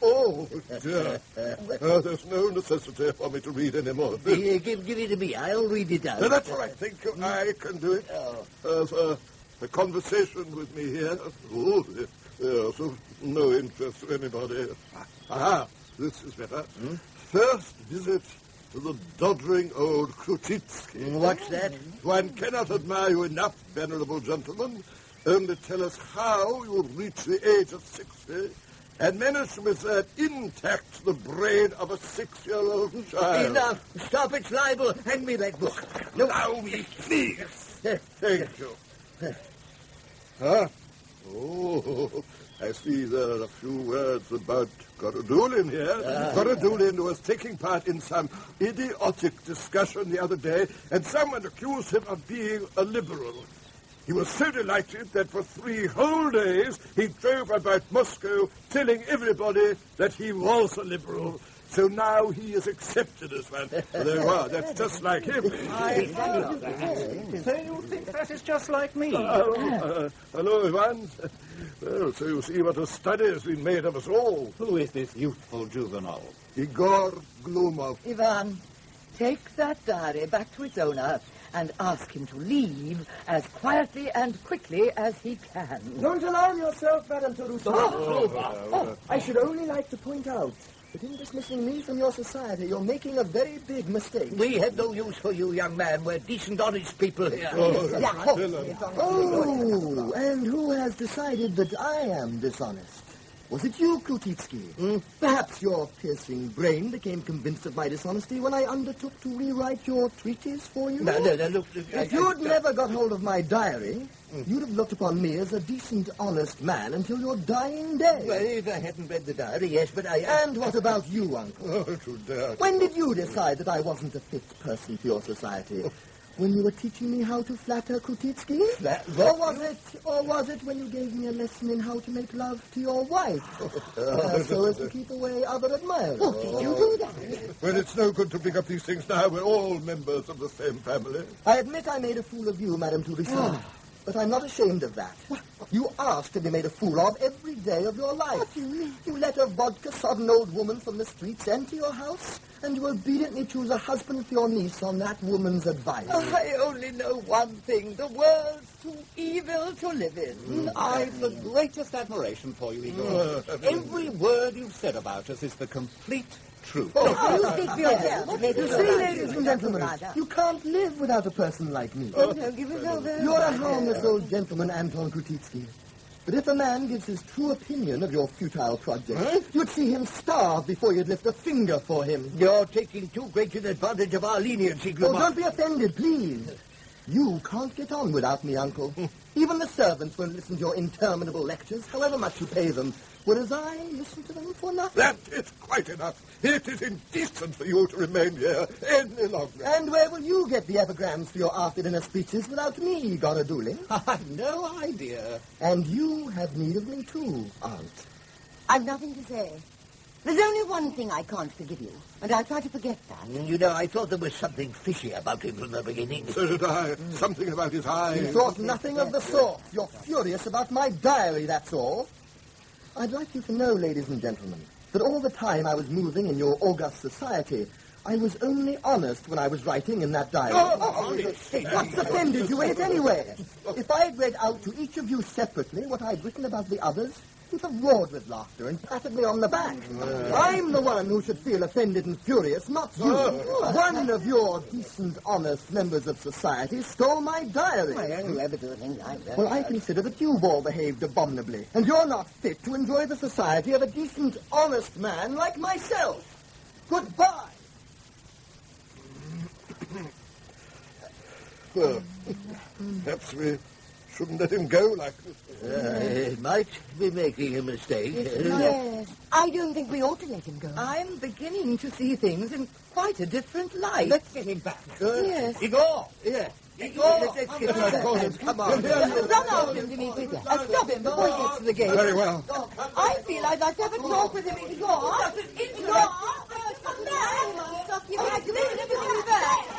Oh, dear. There's no necessity for me to read any more of this. Give it to me. I'll read it out. That's all right. Thank you. I can do it. There's a conversation with me here. Oh, yes, of no interest to anybody. This is better. First visit to the doddering old Kroutitzky. What's that? One cannot admire you enough, venerable gentleman. Only tell us how you reach the age of 60 and manage to preserve intact the brain of a 6-year-old child. Enough. Stop, it's libel. Hand me that book. No. Allow me, please. Thank you. Oh, I see there are a few words about Kroutitzky here. Kroutitzky was taking part in some idiotic discussion the other day, and someone accused him of being a liberal. He was so delighted that for 3 whole days he drove about Moscow telling everybody that he was a liberal. So now he is accepted as one. There you are. That's just like him. So you think that is just like me? Hello, Ivan. Well, so you see what a study has been made of us all. Who is this youthful juvenile? Yegor Gloumov. Ivan, take that diary back to its owner and ask him to leave as quietly and quickly as he can. Don't alarm yourself, Madame Tourousina. I should only like to point out that in dismissing me from your society, you're making a very big mistake. We have no use for you, young man. We're decent, honest people here. Oh, and who has decided that I am dishonest? Was it you, Kroutitzky? Perhaps your piercing brain became convinced of my dishonesty when I undertook to rewrite your treatise for you? No, look... If you'd never got hold of my diary, you'd have looked upon me as a decent, honest man until your dying day. Well, if I hadn't read the diary, yes, but I... And what about you, Uncle? When did you decide that I wasn't a fit person for your society? When you were teaching me how to flatter Kroutitzky? Or was it when you gave me a lesson in how to make love to your wife? So as to keep away other admirers? Oh, did you do that? Well, it's no good to bring up these things now. We're all members of the same family. I admit I made a fool of you, Madame Tourousina. But I'm not ashamed of that. You asked to be made a fool of every day of your life. What do you mean? You let a vodka-sodden old woman from the streets enter your house, and you obediently choose a husband for your niece on that woman's advice. I only know one thing. The world's too evil to live in. I've the greatest admiration for you, Igor. Every word you've said about us is the complete truth. You speak for yourself. You see, ladies and gentlemen, you can't live without a person like me. Don't give yourself that. You're a harmless old gentleman, Anton Kroutitzky. But if a man gives his true opinion of your futile project, you'd see him starve before you'd lift a finger for him. You're taking too great an advantage of our leniency, Gloumov. Oh, don't be offended, please. You can't get on without me, Uncle. Even the servants won't listen to your interminable lectures, however much you pay them, whereas I listen to them for nothing. That is quite enough. It is indecent for you to remain here any longer. And where will you get the epigrams for your after-dinner speeches without me, Yegor Gloumov? I've no idea. And you have need of me too, Aunt. I've nothing to say. There's only one thing I can't forgive you, and I'll try to forget that. You know, I thought there was something fishy about him from the beginning. So did I. Something about his eyes. You thought nothing of the sort. You're furious about my diary, that's all. I'd like you to know, ladies and gentlemen, that all the time I was moving in your august society, I was only honest when I was writing in that diary. What's offended you in it anyway? If I had read out to each of you separately what I'd written about the others, you'd have roared with laughter and patted me on the back. I'm the one who should feel offended and furious, not you. One of your decent, honest members of society stole my diary. Why don't you ever do a thing like that? Well, I consider that you've all behaved abominably, and you're not fit to enjoy the society of a decent, honest man like myself. Goodbye. Well, perhaps we shouldn't let him go like this. He might be making a mistake. Yes. I don't think we ought to let him go. I'm beginning to see things in quite a different light. Let's get him back. Yes. Igor! Yeah. Igor, Let's get him. Come on. Run after him, Dimitri. Stop him before he gets to the gate. Very well. I feel I'd like to have a talk with him, Igor. Igor! Come back! Stop you. Give me back.